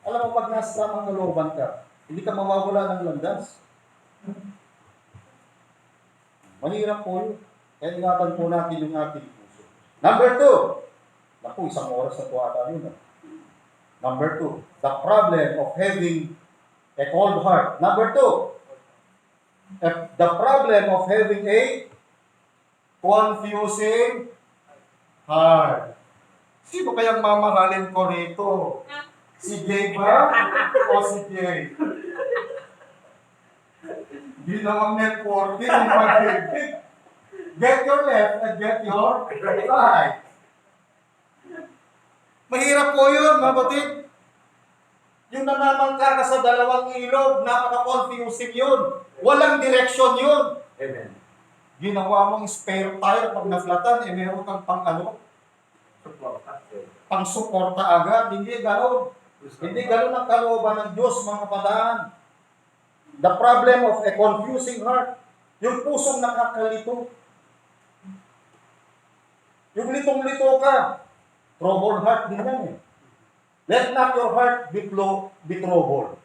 Alam mo, pag nasa tamang kalooban ka, hindi ka mawawala ng landas. Mahirap po yun. Kaya ingatan po natin yung ating puso. Number 2. Naku, 1 oras na po ata yun. Number 2. The problem of having a cold heart. Number 2. The problem of having a confusing heart. Sino kayang mamahalin ko rito? Si Jay ba? O si Jay? Ginawang networking ang pag-ibig. Get your left and get your right. Mahirap po yun, mabatid. Yung namamangka ka sa dalawang ilog, napaka-confusing yun. Walang direksyon yun. Amen. Ginawa mong spare tire pag na-flatan, meron kang pang-suporta agad. Hindi gano'n. Hindi gano'n ang kalooban ng Diyos, mga kabataan. The problem of a confusing heart. Yung pusong nakakalito. Yung litong-lito ka. Troubled heart din yan eh. Let not your heart be troubled.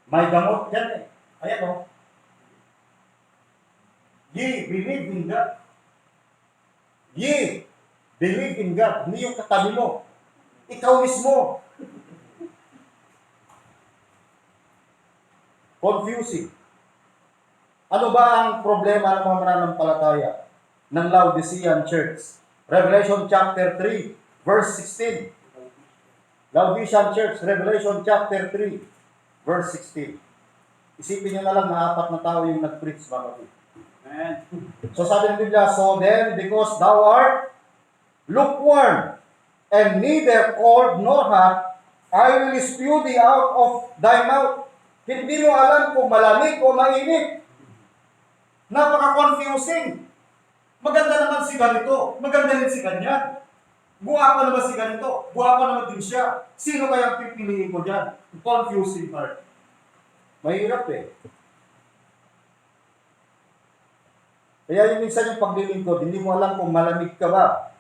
May gamot yan eh. Ayan o. Ye believe in God. Ye, believe in God. Hindi yung katabi mo. Ikaw mismo. Confusing. Ano ba ang problema ng mga mananampalataya ng Laodicean Church? Revelation chapter 3, verse 16. Laodicean Church, Revelation chapter 3, verse 16. Isipin nyo na lang na 4 na tao yung nag-preach, mga kapatid. Amen. So sabi ng Biblia, so then, because thou art lukewarm, and neither cold nor hot, I will spew thee out of thy mouth. Hindi mo alam kung malamig o mainit. Napaka-confusing. Maganda naman si ganito, maganda rin si ganyan. Buwapa naman si ganito, buwapa naman din siya. Sino kaya pipiliin ko dyan? Confusing part. Mahirap eh. Kaya yung minsan yung paglilingkod, hindi mo alam kung malamig ka ba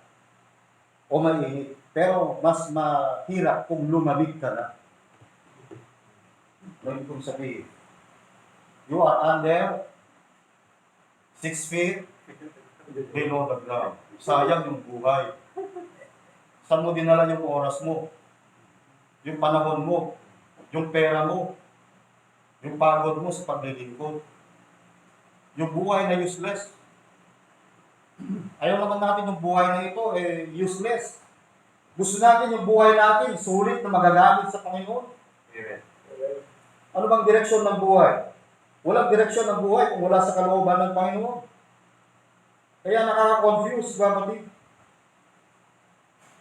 o mainit. Pero mas mahirap kung lumamig ka na. Ngayon kong sabihin, you are under 6 feet below the ground. Sayang yung buhay. Saan mo dinala yung oras mo? Yung panahon mo? Yung pera mo? Yung pagod mo sa paglilingkod? Yung buhay na useless? Ayaw naman natin yung buhay na ito, useless. Gusto natin yung buhay natin, sulit na magagamit sa Panginoon. Amen. Ano bang direksyon ng buhay? Walang direksyon ng buhay kung wala sa kalooban ng Panginoon. Kaya nakaka-confuse, kapatid.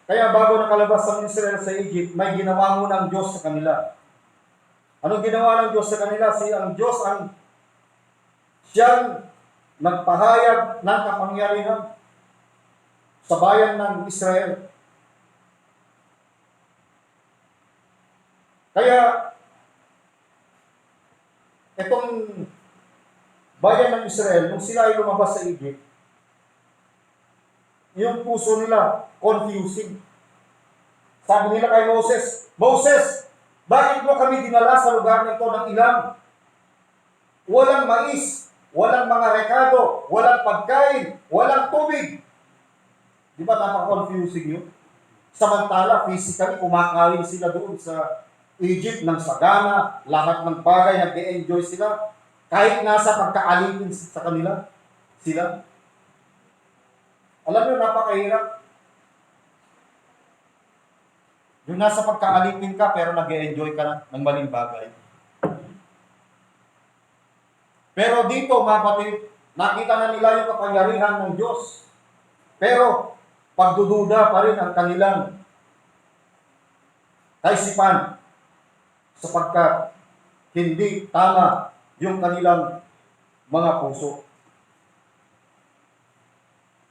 Kaya bago nakalabas ang Israel sa Egypt, may ginawa muna ang Diyos sa kanila. Anong ginawa ng Diyos sa kanila? Ang Diyos ang siyang nagpahayag ng kapangyarihan sa bayan ng Israel. Kaya, itong bayan ng Israel, nung sila ay lumabas sa Egypt, yung puso nila, confusing. Sabi nila kay Moses, Moses, bakit mo kami dinala sa lugar na ito ng ilang? Walang mais, walang mga rekado, walang pagkain, walang tubig. Di ba napaka-confusing yun? Samantala, physically, kumakain sila doon sa Egypt ng sagana, lahat ng bagay, nag-enjoy sila. Kahit nasa pagkaalipin sa kanila, sila. Alam niyo, napakahirap. Yung nasa pagkaalipin ka, pero nag-enjoy ka na ng maling bagay. Pero dito, mga kapatid, nakita na nila yung kapangyarihan ng Diyos. Pero, pagdududa pa rin ang kanilang kaisipan sapagkat hindi tama yung kanilang mga puso.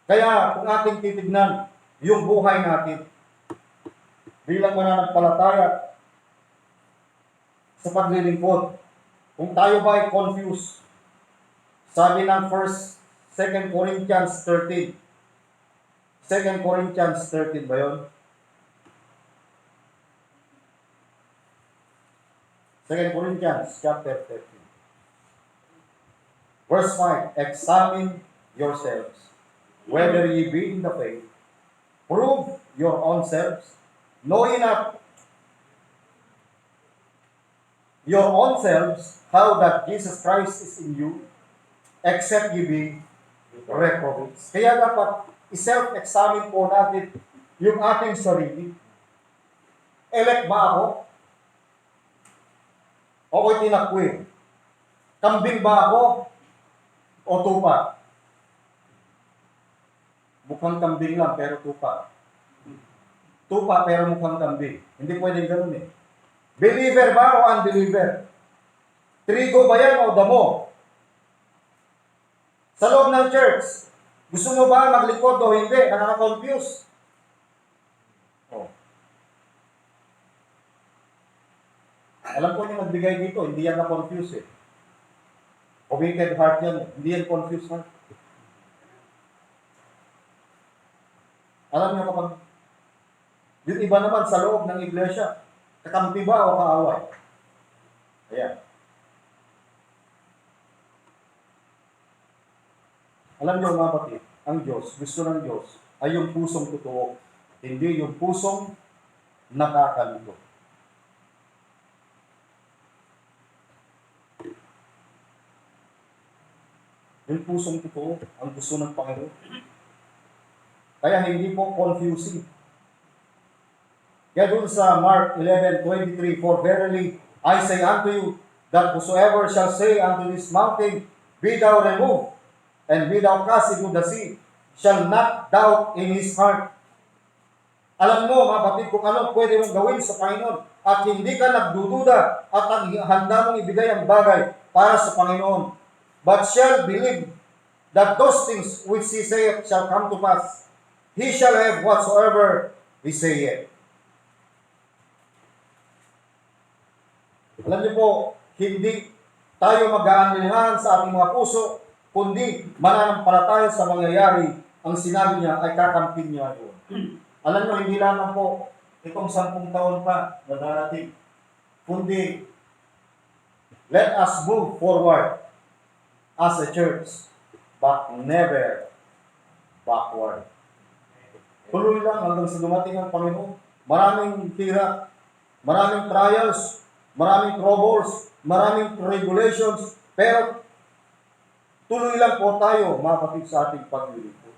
Kaya kung ating titignan yung buhay natin bilang mananampalataya sa paglilingkod, kung tayo ba ay confused, sabi ng 2 Corinthians 13, 2 Corinthians 13 ba yun? 2 Corinthians chapter 13. Verse 5, examine yourselves, whether ye be in the faith. Prove your own selves. Know ye not your own selves how that Jesus Christ is in you, except ye be reprobates. Kaya dapat i-self-examine po natin yung ating sarili. Elect ba ako? O ko'y tinakwi? Kambing ba ako? O tupa? Mukhang kambing lang, pero tupa. Tupa, pero mukhang kambing. Hindi pwedeng ganun eh. Believer ba o unbeliever? Trigo ba yan o damo? Sa loob ng church, gusto mo ba maglingkod o hindi? Nakaka-confuse. Oh. Alam ko yung nagbigay dito, hindi yan na-confuse eh. Committed heart yan, hindi yan confused heart. Alam niyo kapag yung iba naman sa loob ng iglesia, kakampi ba o kaaway? Ayan. Alam niyo mga kapatid, ang Diyos, gusto ng Diyos, ay yung pusong totoo, hindi yung pusong nakakalito. Yung pusong totoo, ang gusto ng Panginoon. Kaya hindi po confusing. Kaya dun sa Mark 11:23, "For verily I say unto you, that whosoever shall say unto this mountain, Be thou removed, and be thou cast into the sea, shall not doubt in his heart." Alam mo, mga kapatid, kung ano pwede mong gawin sa Panginoon at hindi ka nagdududa at handa mong ibigay ang bagay para sa Panginoon, but shall believe that those things which he saith shall come to pass, he shall have whatsoever he saith. Alam niyo po, hindi tayo mag-aanlinhan sa ating mga puso, kundi mananampalataya sa mangyayari, ang sinabi niya ay kakampin niya yun. Alam niyo, hindi lamang po itong 10 taon pa na darating, kundi let us move forward as a church, but never backward. Tuloy lang hanggang sa dumating ang Panginoon. Maraming hirap, maraming trials, maraming troubles, maraming tribulations, pero tuloy lang po tayo, mga kapatid, sa ating paglilingkod.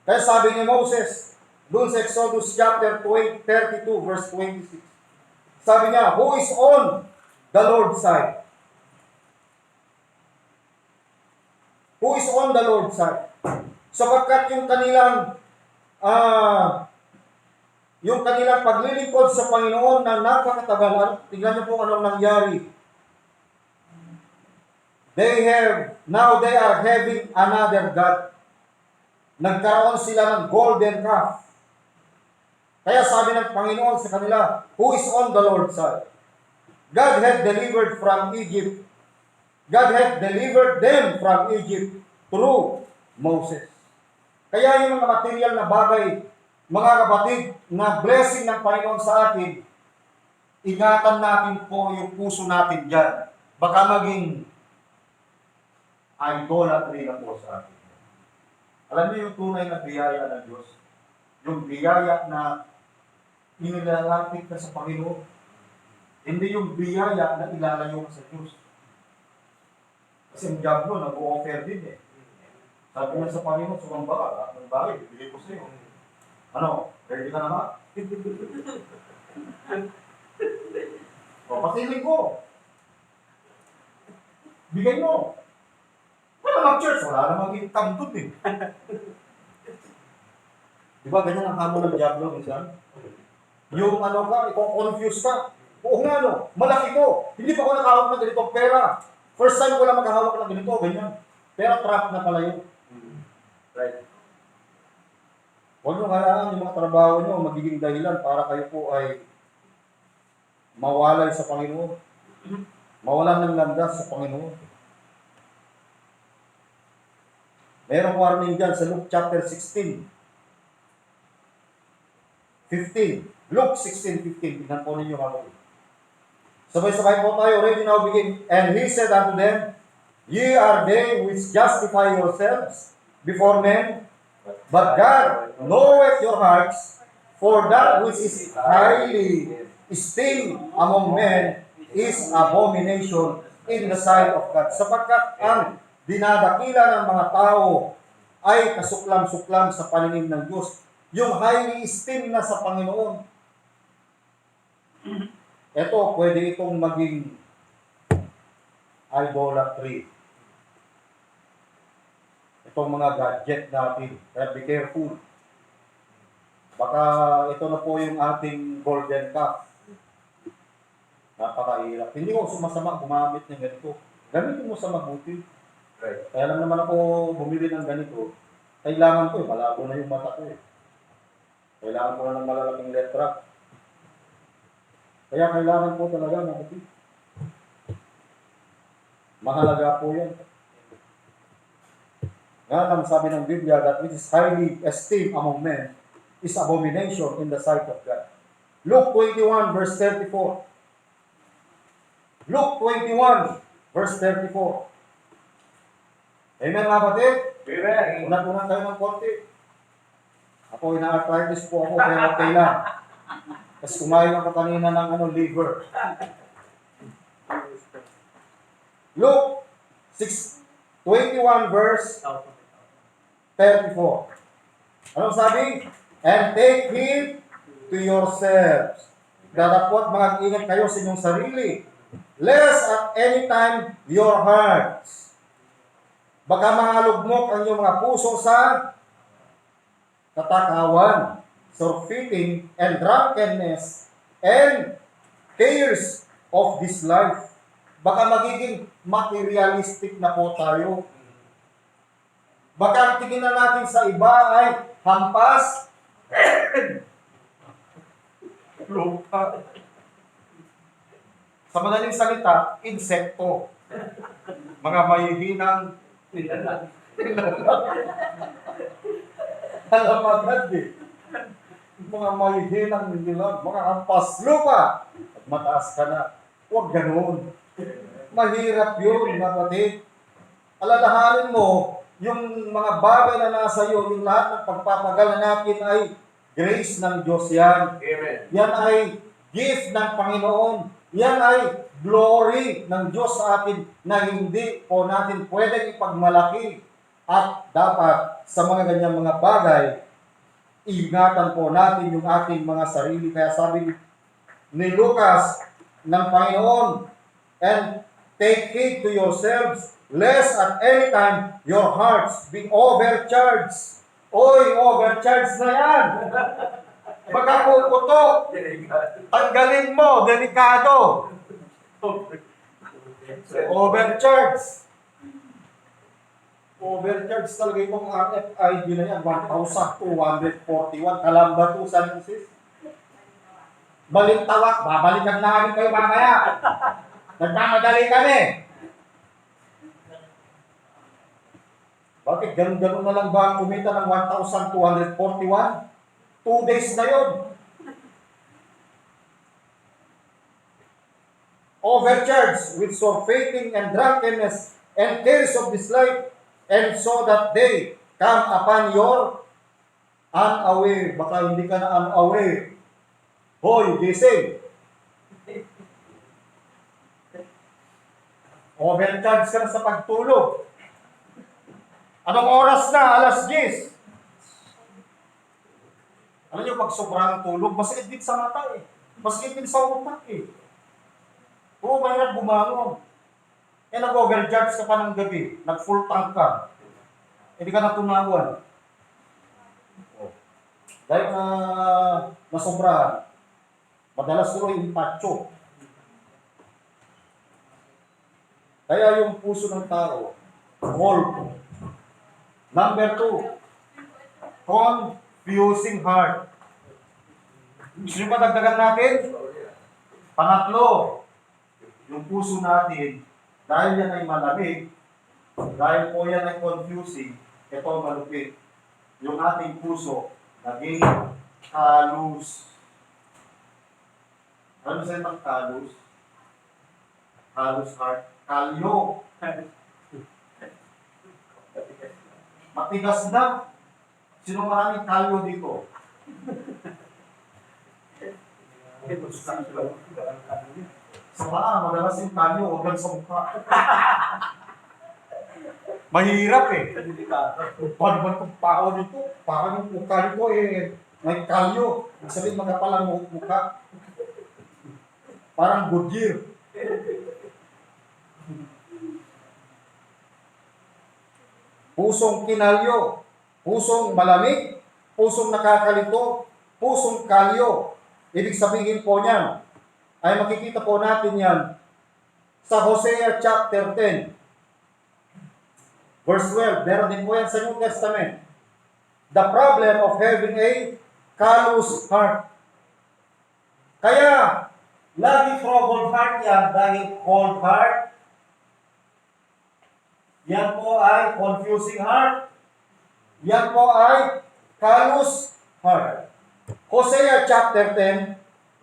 Kaya sabi ni Moses, doon sa Exodus chapter 32, verse 26, sabi niya, "Who is on the Lord's side?" Who is on the Lord's side? Sapagkat yung kanilang paglilingkod sa Panginoon na napakatagal, tingnan niyo po anong nangyari. They are having another God. Nagkaroon sila ng golden calf. Kaya sabi ng Panginoon sa kanila, "Who is on the Lord's side?" God had delivered from Egypt. God had delivered them from Egypt through Moses. Kaya yung mga material na bagay, mga kapatid, na blessing ng Panginoon sa atin, ingatan natin po yung puso natin dyan. Baka maging idolatry na po sa atin. Alam niyo yung tunay na biyaya ng Diyos? Yung biyaya na inilalapit ka sa Panginoon. Hindi yung biyaya na ilalayo ka sa Diyos. Kasi ang diablo, nag-o-offer din eh. Sabi niya sa Panginoon, "Sumamba ka, lahat ng bagay, bibigay ko sa'yo." Ano? Ready ka na ba? O, pasilin ko. Bigay mo. Wala namang church, wala namang income dun eh. Diba ganyan ang hamon ng diablo minsan? Yung ano ka, i-confuse ka. Oo nga no, malaki ko. Hindi pa ako nakahawak ng ganitong pera. First time ko lang maghahawak ng ganito, ganyan. Pero trap na pala yun. Right. Huwag nyo hayaan yung mga trabaho nyo magiging dahilan para kayo po ay mawalay sa Panginoon. Mawalan ng landas sa Panginoon. Merong warning dyan sa Luke chapter 16. 15. Luke 16:15. Tingnan po ninyo ako. Sabay-sabay po tayo. Ready now begin. "And he said unto them, Ye are they which justify yourselves before men, but God knoweth your hearts, for that which is highly esteemed among men is abomination in the sight of God." Sapagkat ang dinadakila ng mga tao ay kasuklam-suklam sa paningin ng Diyos. Yung highly esteemed na sa Panginoon. Ito, pwede itong maging idolatry. Itong mga gadget natin. Kaya be careful. Baka ito na po yung ating golden calf. Napakahirap. Hindi ko sumasama gumamit ng ganito. Gamitin mo sa mabuti. Right. Kaya lang naman ako bumili ng ganito. Kailangan ko malabo na yung mata ko eh. Kailangan ko na ng malalaking letra. Kaya kailangan po talaga natin. Mahalaga po yan. Nga ang sabi ng Biblia, that which is highly esteemed among men is abomination in the sight of God. Luke 21 verse 34. Luke 21 verse 34. Amen mga kapatid? Amen. Unat-unat tayo ng konti. Ako, ina-arthritis po ako, pero okay lang. Tapos kumain ako kanina ng liver. Luke 6:21 verse 34. Anong sabi? And take heed to yourselves. Datapot mag-ingat kayo sa inyong sarili. Lest at any time your hearts. Baka mahalugmok ang iyong mga puso sa katakawan, surfeiting, and drunkenness, and cares of this life. Baka magiging materialistic na po tayo. Baka ang tingin na natin sa iba ay hampas, lupa. Sa madaling salita, insekto. Mga mahihinang alam agad eh. Mga mahihinang nilang, mga hampas lupa. At mataas ka na. Huwag ganun. Mahirap yun, kapatid. Alalahanin mo, yung mga bagay na nasa iyo, yung lahat ng pagpapagal natin ay grace ng Diyos yan. Amen. Yan ay gift ng Panginoon. Yan ay glory ng Diyos sa atin na hindi po natin pwedeng ipagmalaki. At dapat sa mga ganyang mga bagay, ingatan po natin yung ating mga sarili. Kaya sabi ni Lucas ng Panginoon, and take heed to yourselves, lest at any time your hearts be overcharged. Oy, overcharged na yan. Baka puputok. Tanggalin mo, delikado. Overcharged. Overcharged talaga itong RFID na yan. 1,241. Kalamba to, San Francisco. Balintawak, babalikan namin kayo mamaya. Nagmamadali kami. Bakit ganun-ganun na lang ba ang kumita ng 1,241? 2 days na yun. Overcharged with surfeiting and drunkenness and cares of this life, and so that they come upon your unaware. Baka hindi ka na unaware. Hoy, gising. Overcharged ka na sa pagtulog. Anong oras na? Alas 10. Ano yung pag sobrang tulog? Masakit din sa mata eh. Masakit din sa utak eh. Oo, mahirap bumangon. Eh, nag-overcharge ka pa ng gabi. Nag-full tank ka. Hindi ka natunawan. Oh. Dahil na nasobrahan, madalas tuloy yung pacho. Kaya yung puso ng tao, cold. Number 2, confusing heart. Gusto nyo pa dagdagan natin? Pangatlo, yung puso natin, dahil yan ay malamig, dahil po yan ay confusing, ito malupit. Yung ating puso, naging kalus. Ano sa itang kalus? Kalus heart. Kalyo. Matigas na. Sino maraming kalyo dito? Sa paa, madalas yung kalyo, huwag lang sa mukha. Mahirap eh. Paano ba itong pao dito? Parang yung mukha nito eh, may kalyo. Ibig sabihin magapalang mukha. Parang Goodyear. Pusong kinalyo, pusong malamig, pusong nakakalito, pusong kalyo. Ibig sabihin po niyan, ay makikita po natin yan sa Hosea chapter 10, verse 12. Meron din po yan sa New Testament. The problem of having a callous heart. Kaya, lagi troubled heart yan dahil cold heart. Yan po ay confusing heart. Yan po ay callous heart. Hosea chapter 10,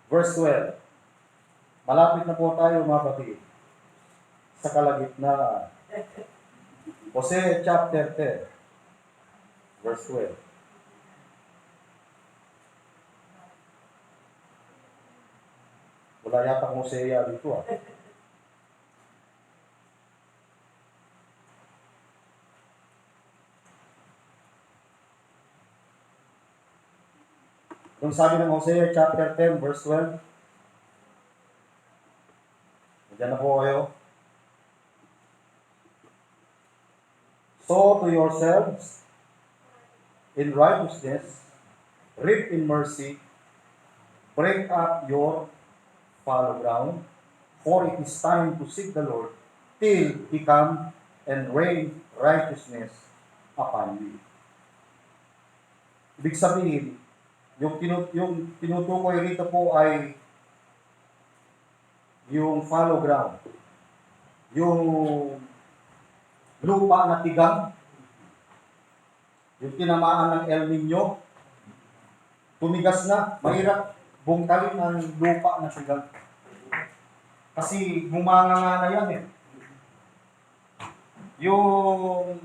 verse 12. Malapit na po tayo mga kapatid sa kalagitnaan. Hosea chapter 10, verse 12. Wala yata Hosea dito ah. Yung sabi ng Hosea chapter 10 verse 12. Diyan na po kayo. Sow to yourselves in righteousness, reap in mercy, break up your fallow ground, for it is time to seek the Lord till He come and rain righteousness upon you. Ibig sabihin, yung tinutukoy rito po ay yung fallow ground, yung lupa na tigang, yung tinamaan ng El Nino, tumigas na, mahirap bungkalin ang lupa na tigang. Kasi humanga nga na yan eh. Yung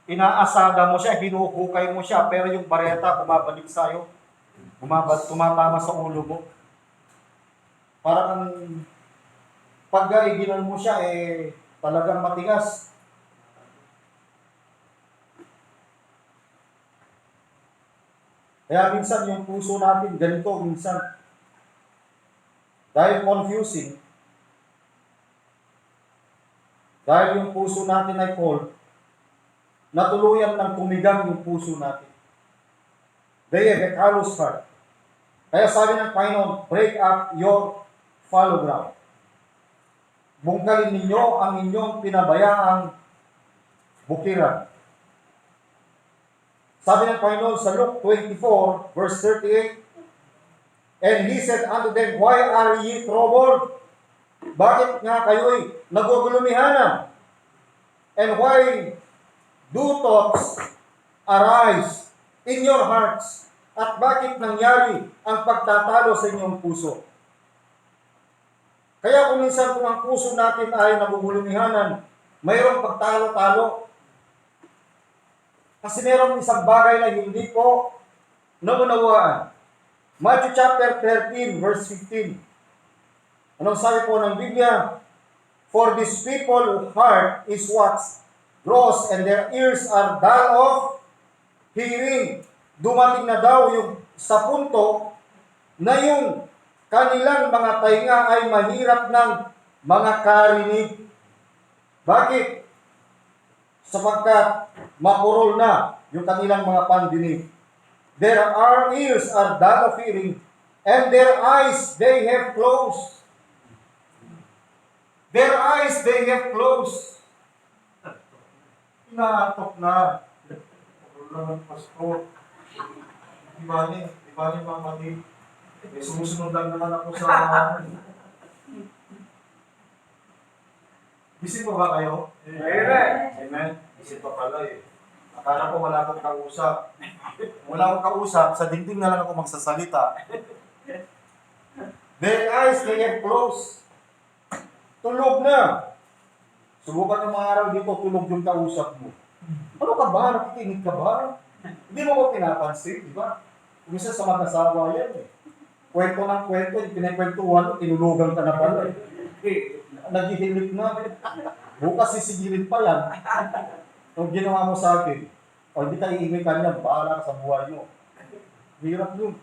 inaasada mo siya, hinuhukay mo siya, pero yung bareta bumabalik sa'yo, tumatama sa ulo mo. Parang pagkaiginan mo siya, talagang matigas. Kaya minsan yung puso natin, ganito minsan. Dahil confusing, dahil yung puso natin ay cold, natuluyan ng tumigang yung puso natin. They have a callous heart. Kaya sabi ng Panginoon, break up your fallow ground. Bungkalin ninyo ang inyong pinabayaang bukiran. Sabi ng Panginoon sa Luke 24, verse 38, and He said unto them, why are ye troubled? Bakit nga kayo'y nagugulumihanan? And why do thoughts arise in your hearts? At bakit nangyari ang pagtatalo sa inyong puso? Kaya kung minsan kung ang puso natin ay nagugulumihanan, mayroong pagtalo-talo. Kasi mayroong isang bagay na hindi po naunawaan. Matthew chapter 13, verse 15. Anong sabi po ng Biblia? For these people heart is what gross and their ears are dull of hearing. Dumating na daw yung sa punto na yung kanilang mga tainga ay mahirap ng mga karinig. Bakit? Sapagkat mapurol na yung kanilang mga pandinig. Their ears are dull of hearing, and their eyes they have closed. Their eyes they have closed. Inaatok na. Puro lang pastor. Di ba ni Mama Di? Sumusunod lang naman ako sa... Busy pa ba kayo? Amen. Amen. Busy pa pala eh. Akala ko wala akong kausap. Wala akong kausap, sa dingding na lang ako magsasalita. Their eyes, they have closed. Tulog na. Subukan ng mga araw dito, tulog yung kausap mo. Ano ka ba? Nakikinig ka ba? Hindi mo ko pinapansin, di ba? Umisa sa mag-asawa yan eh. Kwento ng kwento, yung pinakwentuhan, tinulugan ka na pala eh. Naghihilig na. Bukas sisigilin pa yan. Kung ginawa mo sa akin, o hindi ka iingay ka niya, bahala ka sa buhay mo. Hirap yun.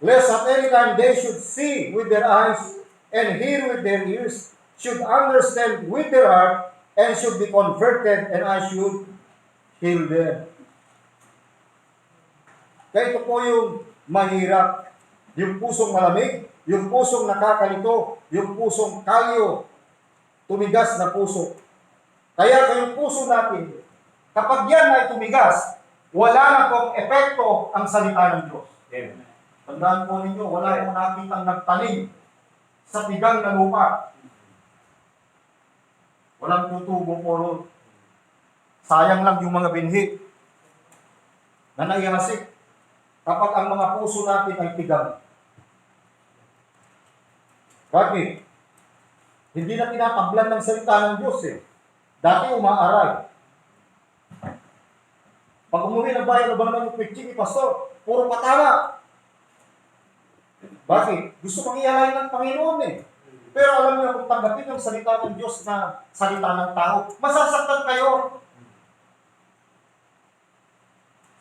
Lest at any time they should see with their eyes and hear with their ears, should understand with their heart, and should be converted, and I should heal them. Kaya ito po yung mahirap. Yung pusong malamig, yung pusong nakakalito, yung pusong kalyo, tumigas na puso. Kaya yung puso natin, kapag yan ay tumigas, wala na pong epekto ang salita ng Diyos. Amen. Tandaan po ninyo, wala pong nakitang nagtanim sa tigang na lupa. Walang tutubo po ron. Sayang lang yung mga binhi na naihasik kapag ang mga puso natin ay tigang. Bakit? Hindi na tinatablan ng salita ng Diyos eh. Dati umaaray. Pag umuwi ng bayan, ano ba naman yung preaching ni Pastor? Puro patama. Bakit? Gusto mang ialay ng Panginoon eh. Pero alam niyo kung tanggapin ang salita ng Diyos na salita ng tao, masasaktan kayo.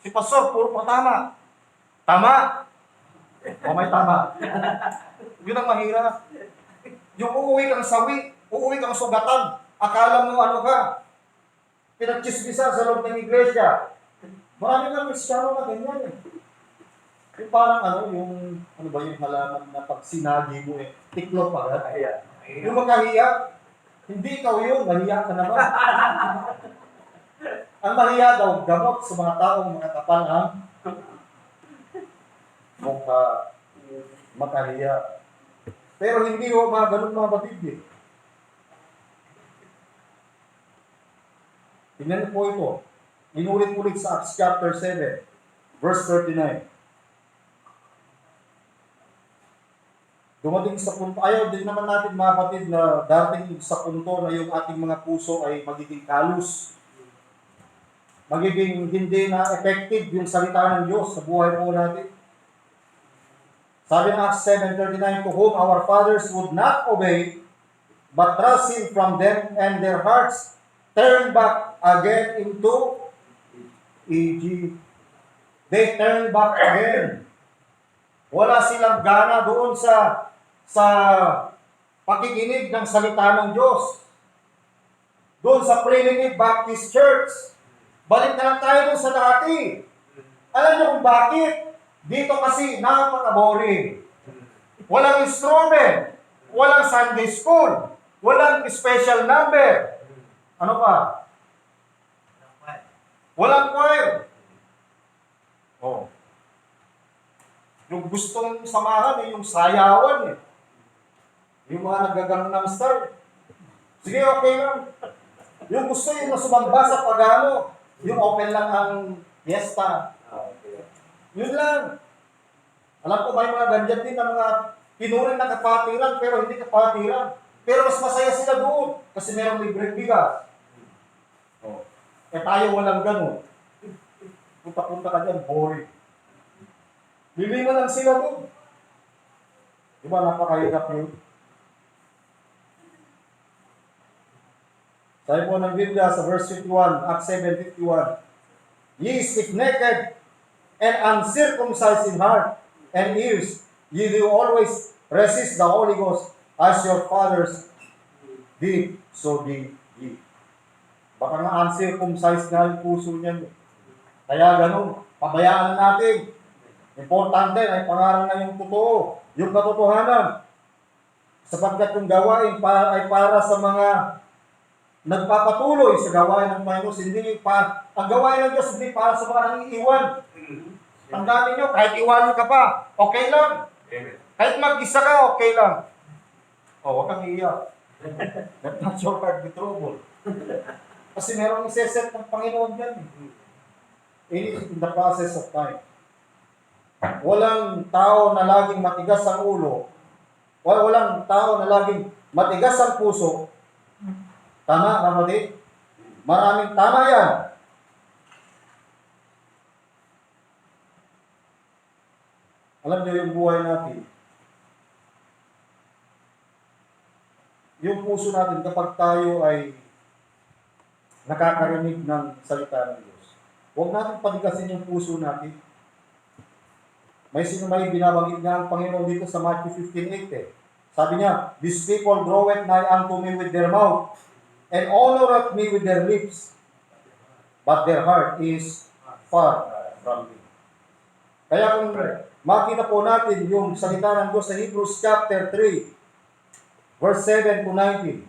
Si Pastor, puro pa tama. Tama. O may tama. Yun ang mahirap. Yung uuwi kang sawi, uuwi kang sugatan, akala mo ano ka, pinagchismisa sa loob ng iglesia. Marami kang Kristiyano na ganyan eh. Yung parang ano ba yung halaman na pag sinagi mo eh, tiklop agad. Yung makahiya, hindi ikaw yun, mahiya ka naman. Ang mahiya daw, gamot sa mga taong mga kapal ang makahiya. Pero hindi ho mga ganun mga batid eh. Tingnan niyo po ito. Inulit-ulit sa Acts chapter 7, verse 39. Dumating sa punto, ayaw din naman natin mga kapatid na dating sa punto na yung ating mga puso ay magiging kalus. Magiging hindi na effective yung salita ng Diyos sa buhay po natin. Sabi ng Acts 7:39, to whom our fathers would not obey, but thrust from them, and their hearts turned back again into Egypt. They turned back again. Wala silang gana doon sa pakikinig ng salita ng Diyos. Doon sa Primitive Baptist Church. Balik na lang tayo doon sa dati. Alam niyo kung bakit? Dito kasi napaka-boring. Walang instrument. Walang Sunday school. Walang special number. Ano pa? Walang choir. Oh. Yung gustong samahan yung sayawan eh. Yung mga nagagangnam style. Sige, okay lang. Yung gusto yung sumamba sa pagano. Yung open lang ang fiesta. Yun lang. Alam ko may mga ganyan din na mga pinuring na kapatiran pero hindi kapatiran. Pero mas masaya sila doon kasi merong libreng bigas. Oh. Eh tayo walang ganun. Punta-punta ka dyan, boring. Bili mo lang sila doon. Diba napakahirap yun? Sabi po ng Biblia sa verse 51, Acts 7:51, ye stiff-necked and uncircumcised in heart and ears, ye do always resist the Holy Ghost as your fathers did, so did ye. Baka nga uncircumcised na yung puso niyan. Kaya ganun, pabayaan na natin. Importante ay pangaral na yung totoo, yung katotohanan. Sapagkat yung gawain ay para sa mga nagpapatuloy sa gawain ng Panginoon, hindi ang gawain ng Diyos hindi para sa mga nangiiwan. Tandaan niyo, kahit iwanan ka pa, okay lang. Kahit mag-isa ka, okay lang. Huwag kang iiyak. Let not your heart be troubled. Kasi merong iseset ng Panginoon dyan. It is in the process of time. Walang tao na laging matigas ang ulo. Walang tao na laging matigas ang puso. Tama, kapatid? Maraming tama yan. Alam niyo yung buhay natin. Yung puso natin kapag tayo ay nakakarinig ng salita ng Diyos. Huwag natin panigasin yung puso natin. May binabanggit nga ang Panginoon dito sa Matthew 15:8 eh. Sabi niya, these people draweth nigh unto me with their mouth, and honoreth me with their lips, but their heart is far from me. Kaya kung makita po natin yung salita ng Diyos sa Hebrews chapter 3, verse 7 to 19.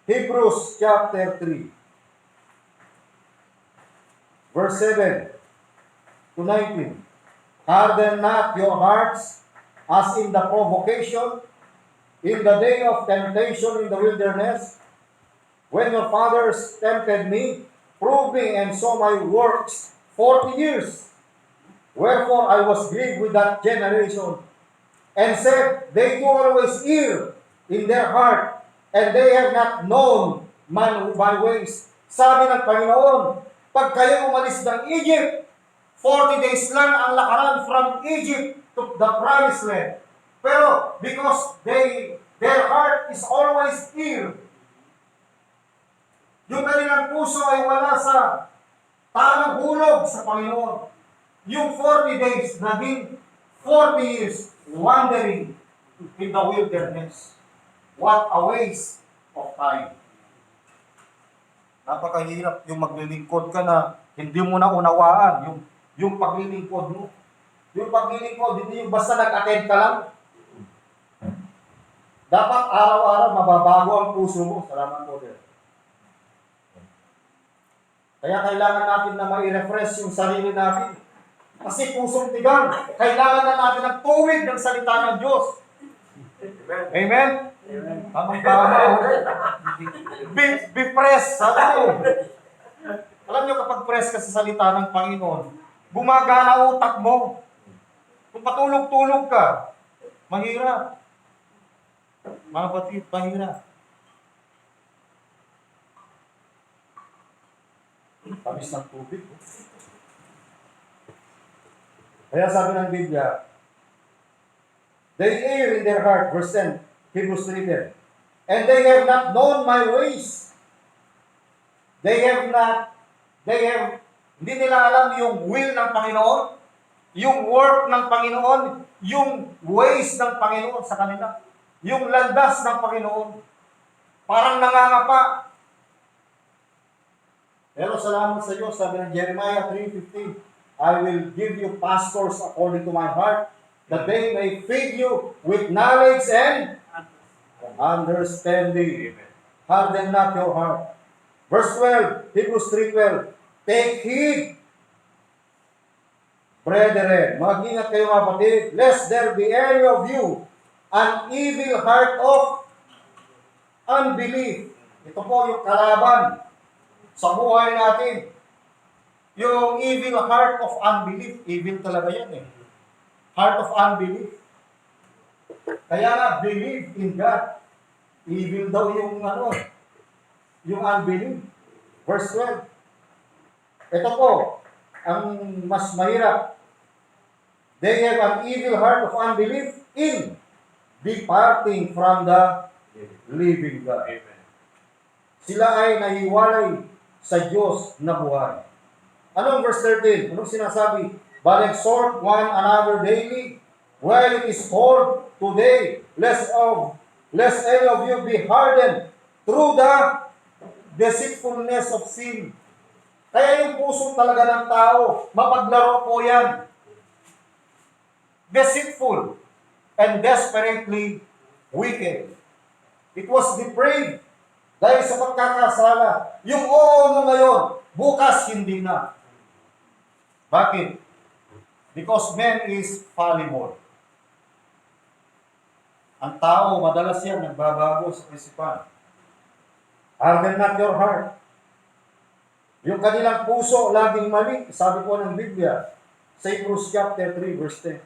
Hebrews chapter 3, verse 7 to 19. Harden not your hearts as in the provocation, in the day of temptation in the wilderness, when your fathers tempted me, proved me, and saw my works 40 years. Wherefore I was grieved with that generation, and said, they do always err in their heart, and they have not known my ways. Sabi ng Panginoon, pag kayo umalis ng Egypt, 40 days lang ang lakaran from Egypt to the promised land. Pero because their heart is always ill, yung kanilang puso ay wala sa tamang hulog sa Panginoon. Yung 40 days, naging 40 years wandering in the wilderness. What a waste of time. Napakahirap yung maglilingkod ka na hindi mo na unawaan yung paglilingkod mo. Yung paglilingkod, hindi yung basta nag-attend ka lang. Dapat araw-araw mababago ang puso mo. Salamat po, Sir. Kaya kailangan natin na ma-refresh yung sarili natin. Kasi pusong tigang, kailangan na natin ng tuwid ng salita ng Diyos. Amen? Tamang-tama. Be press. Sabi ko. Alam nyo, kapag press ka sa salita ng Panginoon, gumagana utak mo. Kung patulog-tulog ka, mahirap. Mga batid, mahirap. Tamis ng tubig. Kaya sabi ng Biblia, they err in their heart, verse 10, Hebrews 3:10. And they have not known my ways. Hindi nila alam yung will ng Panginoon, yung work ng Panginoon, yung ways ng Panginoon sa kanila, yung landas ng Panginoon. Parang nangangapa. Pero salamat sa Diyos, sabi ng Jeremiah 3:15, I will give you pastors according to my heart, that they may feed you with knowledge and understanding. Harden not your heart. Verse 12, Hebrews 3:12, take heed, brethren, mag-ingat kayo mga kapatid, lest there be any of you an evil heart of unbelief. Ito po yung kalaban sa buhay natin. Yung evil heart of unbelief, evil talaga yan eh. Heart of unbelief. Kaya nga, believe in God. Evil daw yung yung unbelief. Verse 12. Ito po, ang mas mahirap. They have an evil heart of unbelief in departing from the living God. Amen. Sila ay nahiwalay sa Diyos na buhay. Anong verse 13? Anong sinasabi? But exhort one another daily, while it is called today, lest any of you be hardened through the deceitfulness of sin. Kaya yung puso talaga ng tao, mapaglaro po yan. Deceitful and desperately wicked. It was depraved dahil sa pagkakasala. Yung oo mo ngayon, bukas hindi na. Bakit? Because man is fallible. Ang tao, madalas yan, nagbabago sa isipan. Harden not your heart. Yung kanilang puso, laging mali. Sabi po ng Biblia, sa Hebrews chapter 3, verse 10.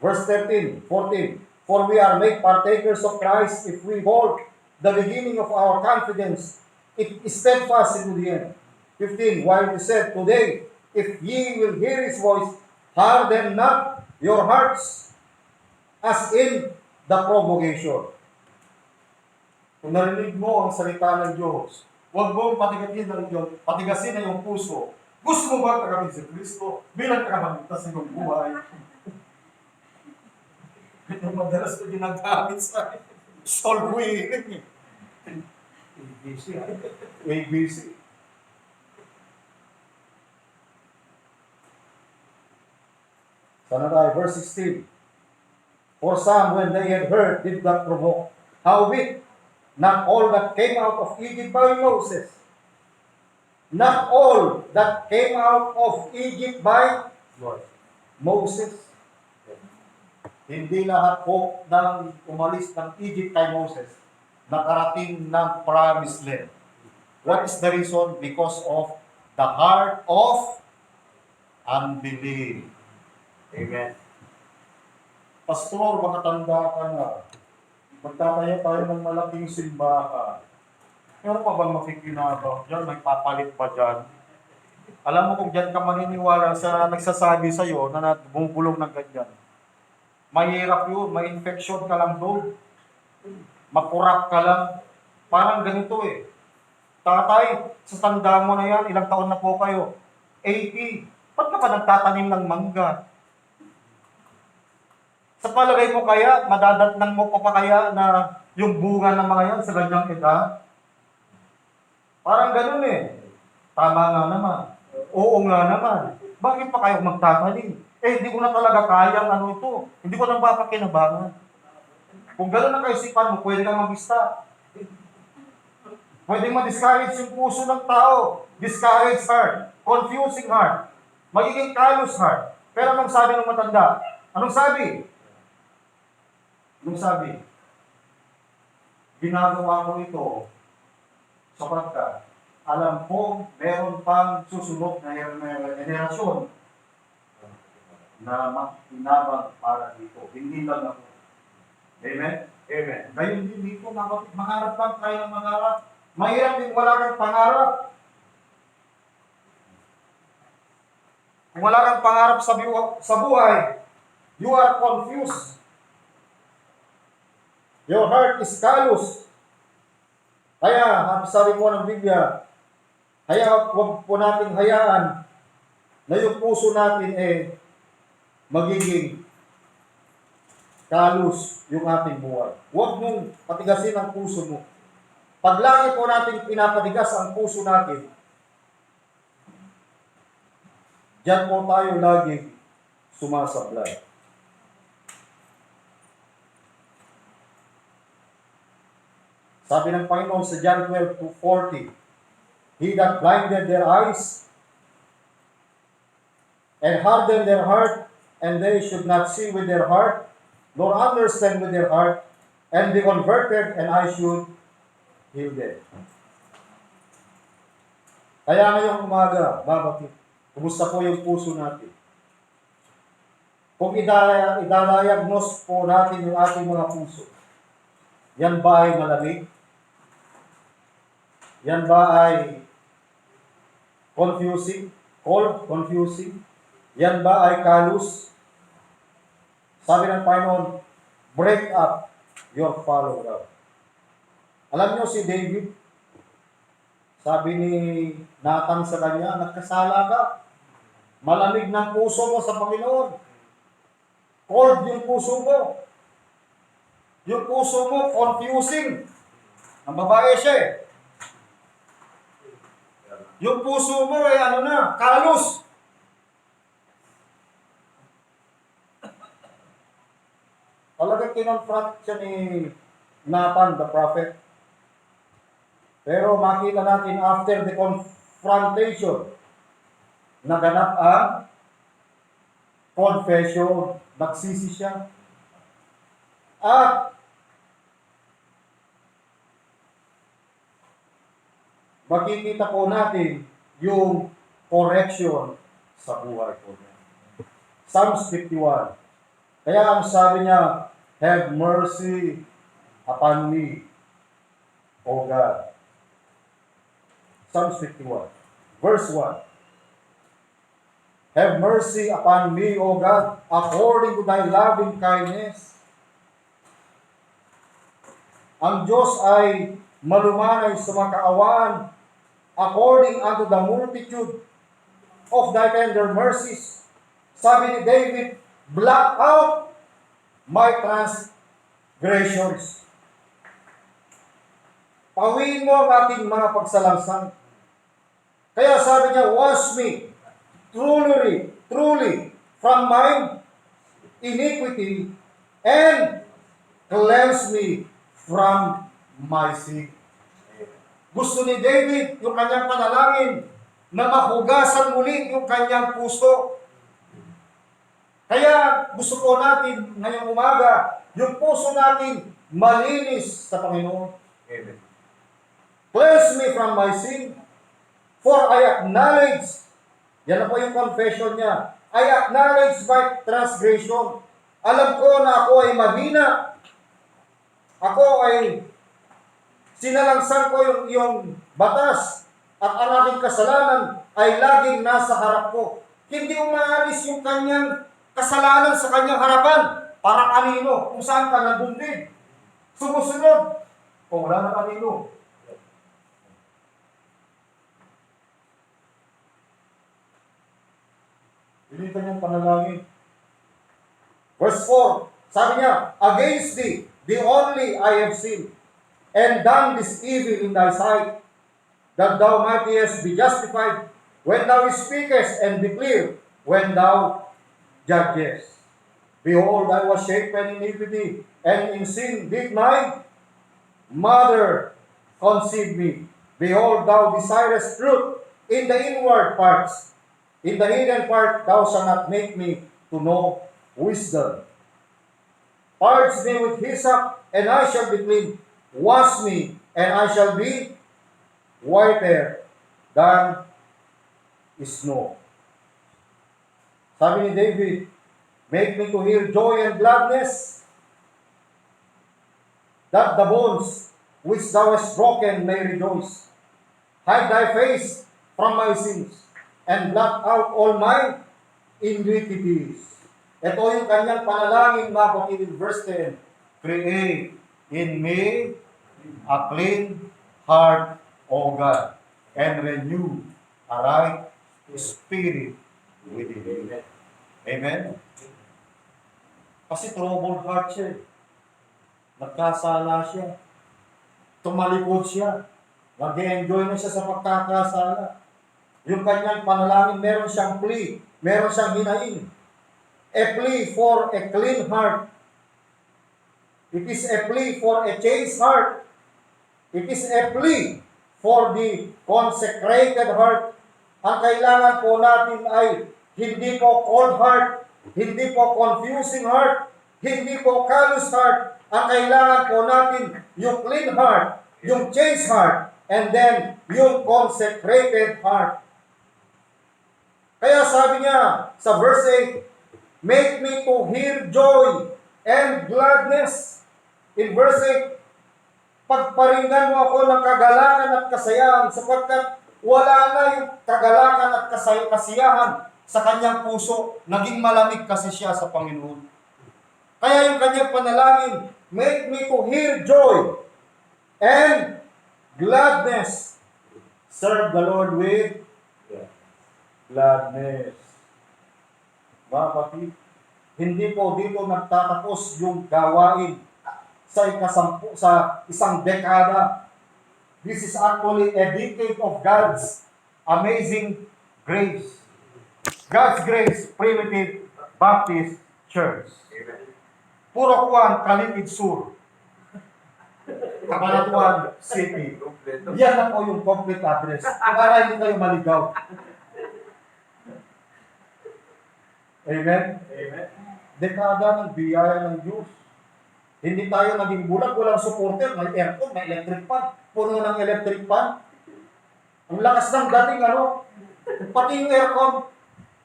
Verse 13, 14. For we are made partakers of Christ if we hold the beginning of our confidence, it is steadfast into the end. 15. While he said, today, if ye will hear his voice, harden not your hearts, as in the provocation. Kung narinig mo ang salita ng Diyos, huwag mong patigasin na yung puso. Gusto mo ba tagamin si Kristo bilang tagapagligtas ng iyong buhay? Yung madalas ko ginagamit sa soul winning. Way busy. Sana tayo, verse 16. For some, when they had heard, did not provoke. Howbeit, not all that came out of Egypt by Moses. Not all that came out of Egypt by Moses. Hindi lahat po ng umalis ng Egypt kay Moses nakarating ng promised land. What is the reason? Because of the heart of unbelief. Amen. Pastor, makatanda ka na. Magtatayo tayo ng malaking simbahan. Meron pa bang makikinabang dyan? May papalit pa dyan? Alam mo kung dyan ka maniniwala sa nagsasabi sa'yo na bumubulong ng ganyan. Mahirap yun, may infection ka lang doon. Makurap ka lang. Parang ganito eh. Tatay, sa tanda mo na yan, ilang taon na po kayo? 80. Ba't ka pa nagtatanim ng mangga? Sa palagay mo kaya, madadatnang mo pa kaya na yung bunga ng mga yan sa ganyang edad? Parang ganun eh. Tama nga naman. Oo nga naman. Bakit pa kayo magtatanim? Hindi ko na talaga kayang ano ito. Hindi ko nang mapakinabangan. Kung gano'n ang kaisipan mo, pwede kang mag-stop. Pwedeng ma-discourage yung puso ng tao. Discourage heart. Confusing heart. Magiging callous heart. Pero anong sabi ng matanda? Anong sabi? Anong sabi? Ginagawa ko ito sapagkat alam ko meron pang susunod na henerasyon na makinabang para dito. Hindi lang ako. Amen? Amen. Ngayon din dito, mangarap lang tayo ng mangarap. Mahirap din wala kang pangarap. Kung wala kang pangarap sa buhay, you are confused. Your heart is callous. Kaya, sabi po ng Biblia, kaya huwag po natin hayaan na yung puso natin magiging callous yung ating buhay. Huwag mong patigasin ang puso mo. Pag lagi po natin pinapatigas ang puso natin, diyan po tayo lagi sumasablay. Sabi ng Panginoon sa John 12:40, He that blinded their eyes and hardened their heart, and they should not see with their heart, nor understand with their heart, and be converted, and I should heal them. Kaya ngayong umaga, babati, kumusta po yung puso natin? Kung idadiagnose po natin yung ating mga puso, yan ba ay malamig? Yan ba ay confusing? Cold? Confusing? Yan ba ay callous? Sabi ng Panginoon, break up your fallow ground. Alam niyo si David, sabi ni Nathan sa kanya, nagkasala ka. Malamig ng puso mo sa Panginoon. Cold yung puso mo. Yung puso mo, confusing. Ang babae siya eh. Yung puso mo callous. Talagang kinonfront siya ni Nathan the prophet. Pero makita natin after the confrontation, naganap ang confession, nagsisi siya. At makikita po natin yung correction sa buhay po niya. Psalms 51. Kaya ang sabi niya, have mercy upon me, O God. Psalms 51, verse 1. Have mercy upon me, O God, according to thy loving kindness. Ang Diyos ay malumanay sa mga kaawaan according unto the multitude of thy tender mercies. Sabi ni David, blot out my transgressions. Pawiin mo ang ating mga pagsalangsang. Kaya sabi niya, wash me truly from my iniquity and cleanse me from my sin. Gusto ni David yung kanyang panalangin na mahugasan muli yung kanyang puso. Kaya gusto po natin ngayong umaga, yung puso natin malinis sa Panginoon. Amen. Cleanse me from my sin, for I acknowledge, yan na po yung confession niya, I acknowledge my transgression. Alam ko na ako ay mahina. Ako ay sinalangsan ko yung batas at ang aking kasalanan ay laging nasa harap ko. Hindi umaalis yung kanyang kasalanan sa kanyang harapan. para kanino? Kung saan ka nandun din. Sumusunod. O wala na kanino. Pilitan niyang panalangin. Verse 4, sabi niya, against thee, the only I have sinned, and done this evil in thy sight, that thou mightest be justified when thou speakest, and be clear when thou judgest. Behold, I was shapen in iniquity, and in sin did my mother conceive me. Behold, thou desirest truth in the inward parts. In the hidden part thou shalt not make me to know wisdom. Purge me with hyssop, and I shall be clean. Wash me, and I shall be whiter than snow. Sabi ni David, make me to hear joy and gladness, that the bones which thou hast broken may rejoice. Hide thy face from my sins, and blot out all my iniquities. Ito yung kanyang panalangin, mga kapatid, in verse 10. Create in me a clean heart, O God, and renew a right spirit within me. Amen? Kasi troubled heart siya. Nagkasala siya. Tumalikod siya. Nag-enjoy na siya sa pagkakasala. Yung kanyang panalangin, meron siyang plea, meron siyang hinaing. A plea for a clean heart. It is a plea for a chaste heart. It is a plea for the consecrated heart. Ang kailangan po natin ay hindi po cold heart, hindi po confusing heart, hindi po callous heart. Ang kailangan po natin yung clean heart, yung chaste heart, and then yung consecrated heart. Kaya sabi niya sa verse 8, make me to hear joy and gladness. In verse 8, pagparinggan mo ako ng kagalakan at kasayahan, sapagkat wala na yung kagalakan at kasiyahan sa kanyang puso. Naging malamig kasi siya sa Panginoon. Kaya yung kanyang panalangin, make me to hear joy and gladness. Serve the Lord with gladness. Mga kapatid, hindi po dito nagtatapos yung gawain sa isang dekada. This is actually a decade of God's amazing grace. God's grace, Primitive Baptist Church. Puro kuwan, Kalitid Sur. Cabanatuan City. Yan na po yung complete address. Para hindi kayo maligaw. Amen? Amen. Dekada ng biyaya ng Diyos. Hindi tayo naging bulag, walang supporter, may aircon, may electric fan. Puno ng electric fan. Ang lakas ng dating, pati yung aircon,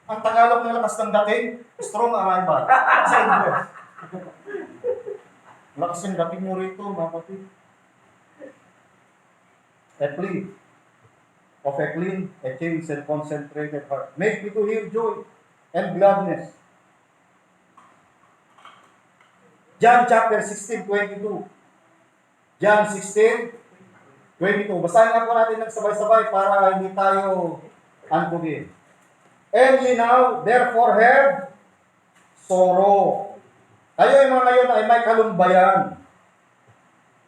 ang Tagalog ng lakas ng dating, strong arrival. Sa English. Lakas ng dating mo rito, mga kapatid. A plea of a clean, a chaste and concentrated heart. Make me to hear joy and gladness. John chapter 16:22. John 16:22. Basahin nga po natin ng sabay-sabay para hindi tayo antukin. And ye now therefore have sorrow. Kayo yung mga ngayon ay may kalumbayan.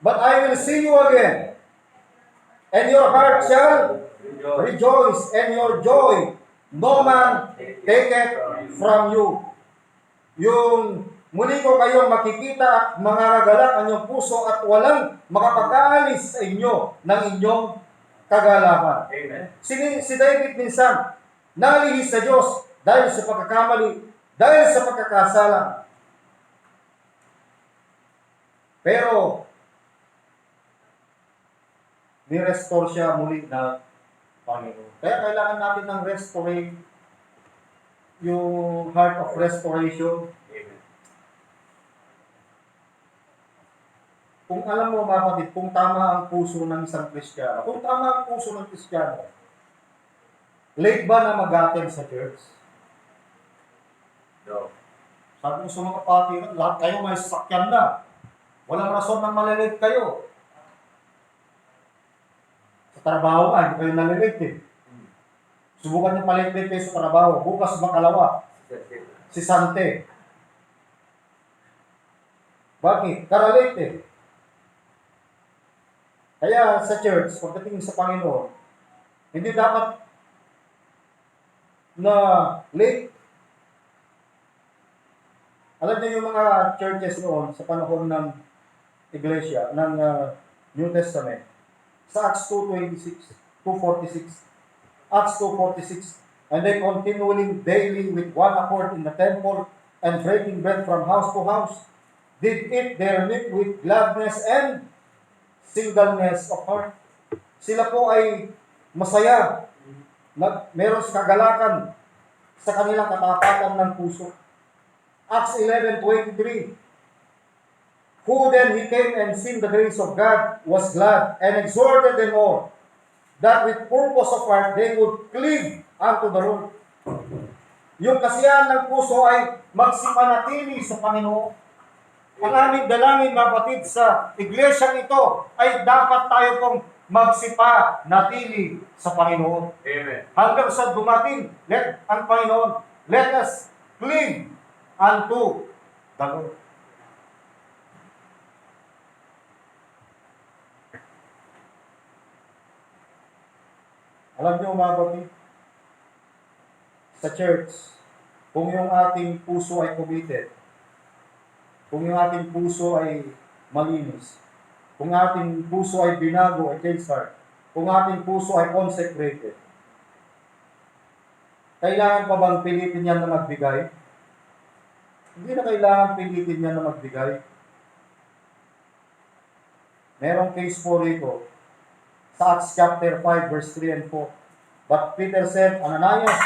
But I will see you again. And your heart shall rejoice, and your joy no man take it from you. Yung muli ko kayong makikita at mangangagalak ang inyong puso at walang makapag-aalis sa inyo ng inyong kagalakan. Amen. Si David minsan nalihis sa Diyos dahil sa pagkakamali, dahil sa pagkakasala. Pero ni-restore siya muli na Panginoon. Kaya kailangan natin ng restoring, yung heart of restoration. Amen. Kung alam mo, mga kapatid, kung tama ang puso ng isang Kristiyano, kung tama ang puso ng Kristiyano, late ba na mag-attend sa church? No. Sabi ko sa mga kapatiran, lahat kayo may sasakyan na. Walang rason na malilate kayo. Sa trabaho nga, hindi kayo nalilate eh. Subukan niyo palilate kayo sa trabaho. Bukas makalawa. Si Sante. Bakit? Karalate eh. Kaya sa church, pagdating sa Panginoon, hindi dapat na late. Alam niyo yung mga churches noon sa panahon ng Iglesia, ng New Testament, sa Acts 2:26, 2:46, Acts 2:46, and they continuing daily with one accord in the temple and breaking bread from house to house, did eat their meat with gladness and singleness of heart. Sila po ay masaya, meron kagalakan sa kanilang katapatan ng puso. Acts 11:23, who then he came and seen the grace of God, was glad, and exhorted them all, that with purpose of heart they would cleave unto the Lord. Yung kasiyahan ng puso ay magsipanatili sa Panginoon. Ang aming dalangin, mga kapatid, sa iglesyang ito ay dapat tayo pong magsipanatili sa Panginoon. Amen. Hanggang sa dumating ang Panginoon, let us cling unto the Lord. Alam niyo, mga kapatid, sa church, kung yung ating puso ay committed, kung yung ating puso ay malinis, kung ating puso ay binago, ay changed heart, kung ating puso ay consecrated, kailangan pa bang pilitin yan na magbigay? Hindi na kailangan pilitin yan na magbigay. Merong case po rito sa Acts chapter 5 verse 3 and 4. But Peter said, Ananias,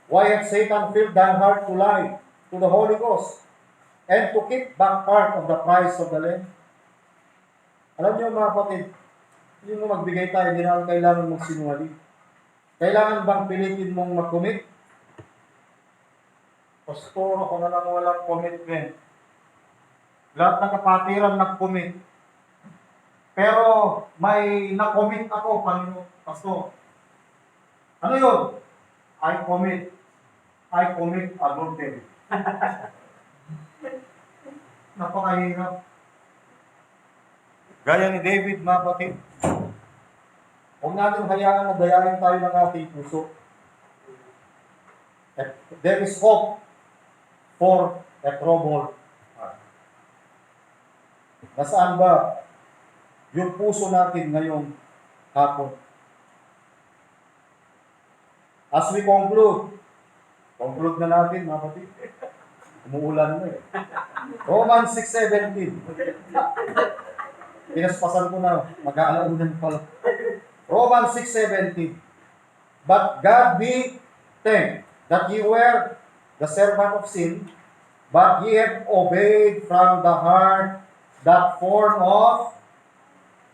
why hath Satan filled thine heart to lie to the Holy Ghost and to keep back part of the price of the land? Alam niyo, mga kapatid, yung magbigay tayo, hindi na kailangan magsinungaling. Kailangan bang pilitin mong mag-commit? Pastor, ako na lang walang commitment. Lahat ng kapatiran nag-commit. Pero may na-commit ako, Panginoon, Pastor. Ano yun? I commit adultery. Napakahirap. Gaya ni David, mga kapatid. Huwag natin hayaan na dayain tayo ng ating puso. There is hope for a troubled heart. Nasaan ba yung puso natin ngayong hapon? As we conclude na natin, mga kapatid. Umuulan na eh. Romans 6:17. Pinaspasan ko na, mag-aalaunan pala. Romans 6:17. But God be thanked that ye were the servant of sin, but ye have obeyed from the heart that form of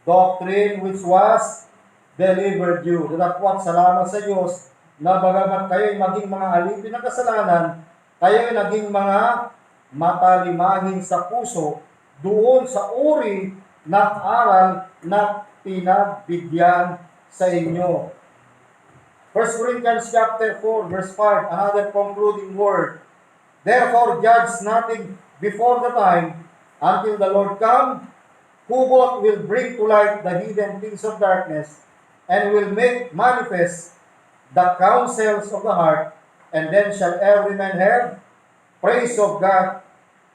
doctrine which was delivered you. Datapwat, salamat sa Diyos na bagamat kayo'y maging mga alipin ng kasalanan, kayo'y naging mga matalimahin sa puso doon sa uri ng aral na pinagbigyan sa inyo. 1 Corinthians chapter 4, verse 5, another concluding word. Therefore judge nothing before the time until the Lord come, who both will bring to light the hidden things of darkness and will make manifest the counsels of the heart, and then shall every man have praise of God.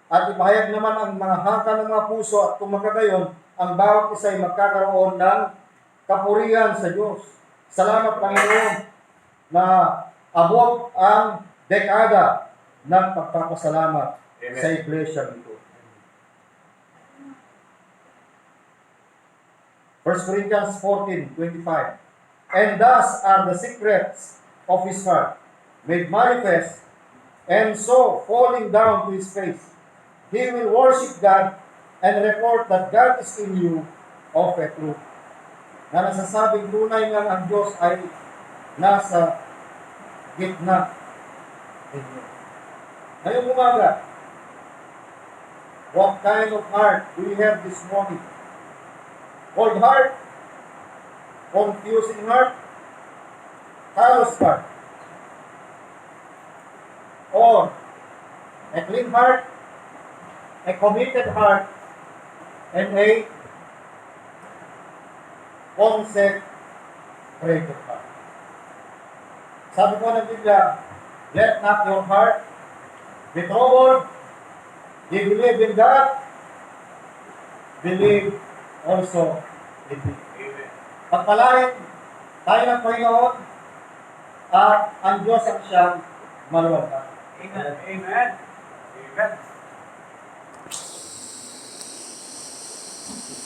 At ipahayag naman ang mga hangka ng mga puso at kumagagayon, ang bawat isa ay magkakaroon ng kapurihan sa Diyos. Salamat, Panginoon, na abot ang dekada ng pagpapasalamat sa iglesia nito. 1 Corinthians 14:25. And thus are the secrets of his heart made manifest, and so falling down to his face, he will worship God and report that God is in you of a truth. Na nasasabing tunay nga ang Diyos ay nasa gitna ninyo. Ngayong umaga, What kind of heart do you have this morning? Cold heart? Confusing heart? Callous heart? Or a clean heart? A committed heart? And a consecrated heart. Sabi po ng Biblia, let not your heart be troubled. You believe in God, believe also in me. Amen. Pagpalain tayo ng Panginoon at ang Diyos ang siyang maluwag. Amen. Amen. Amen.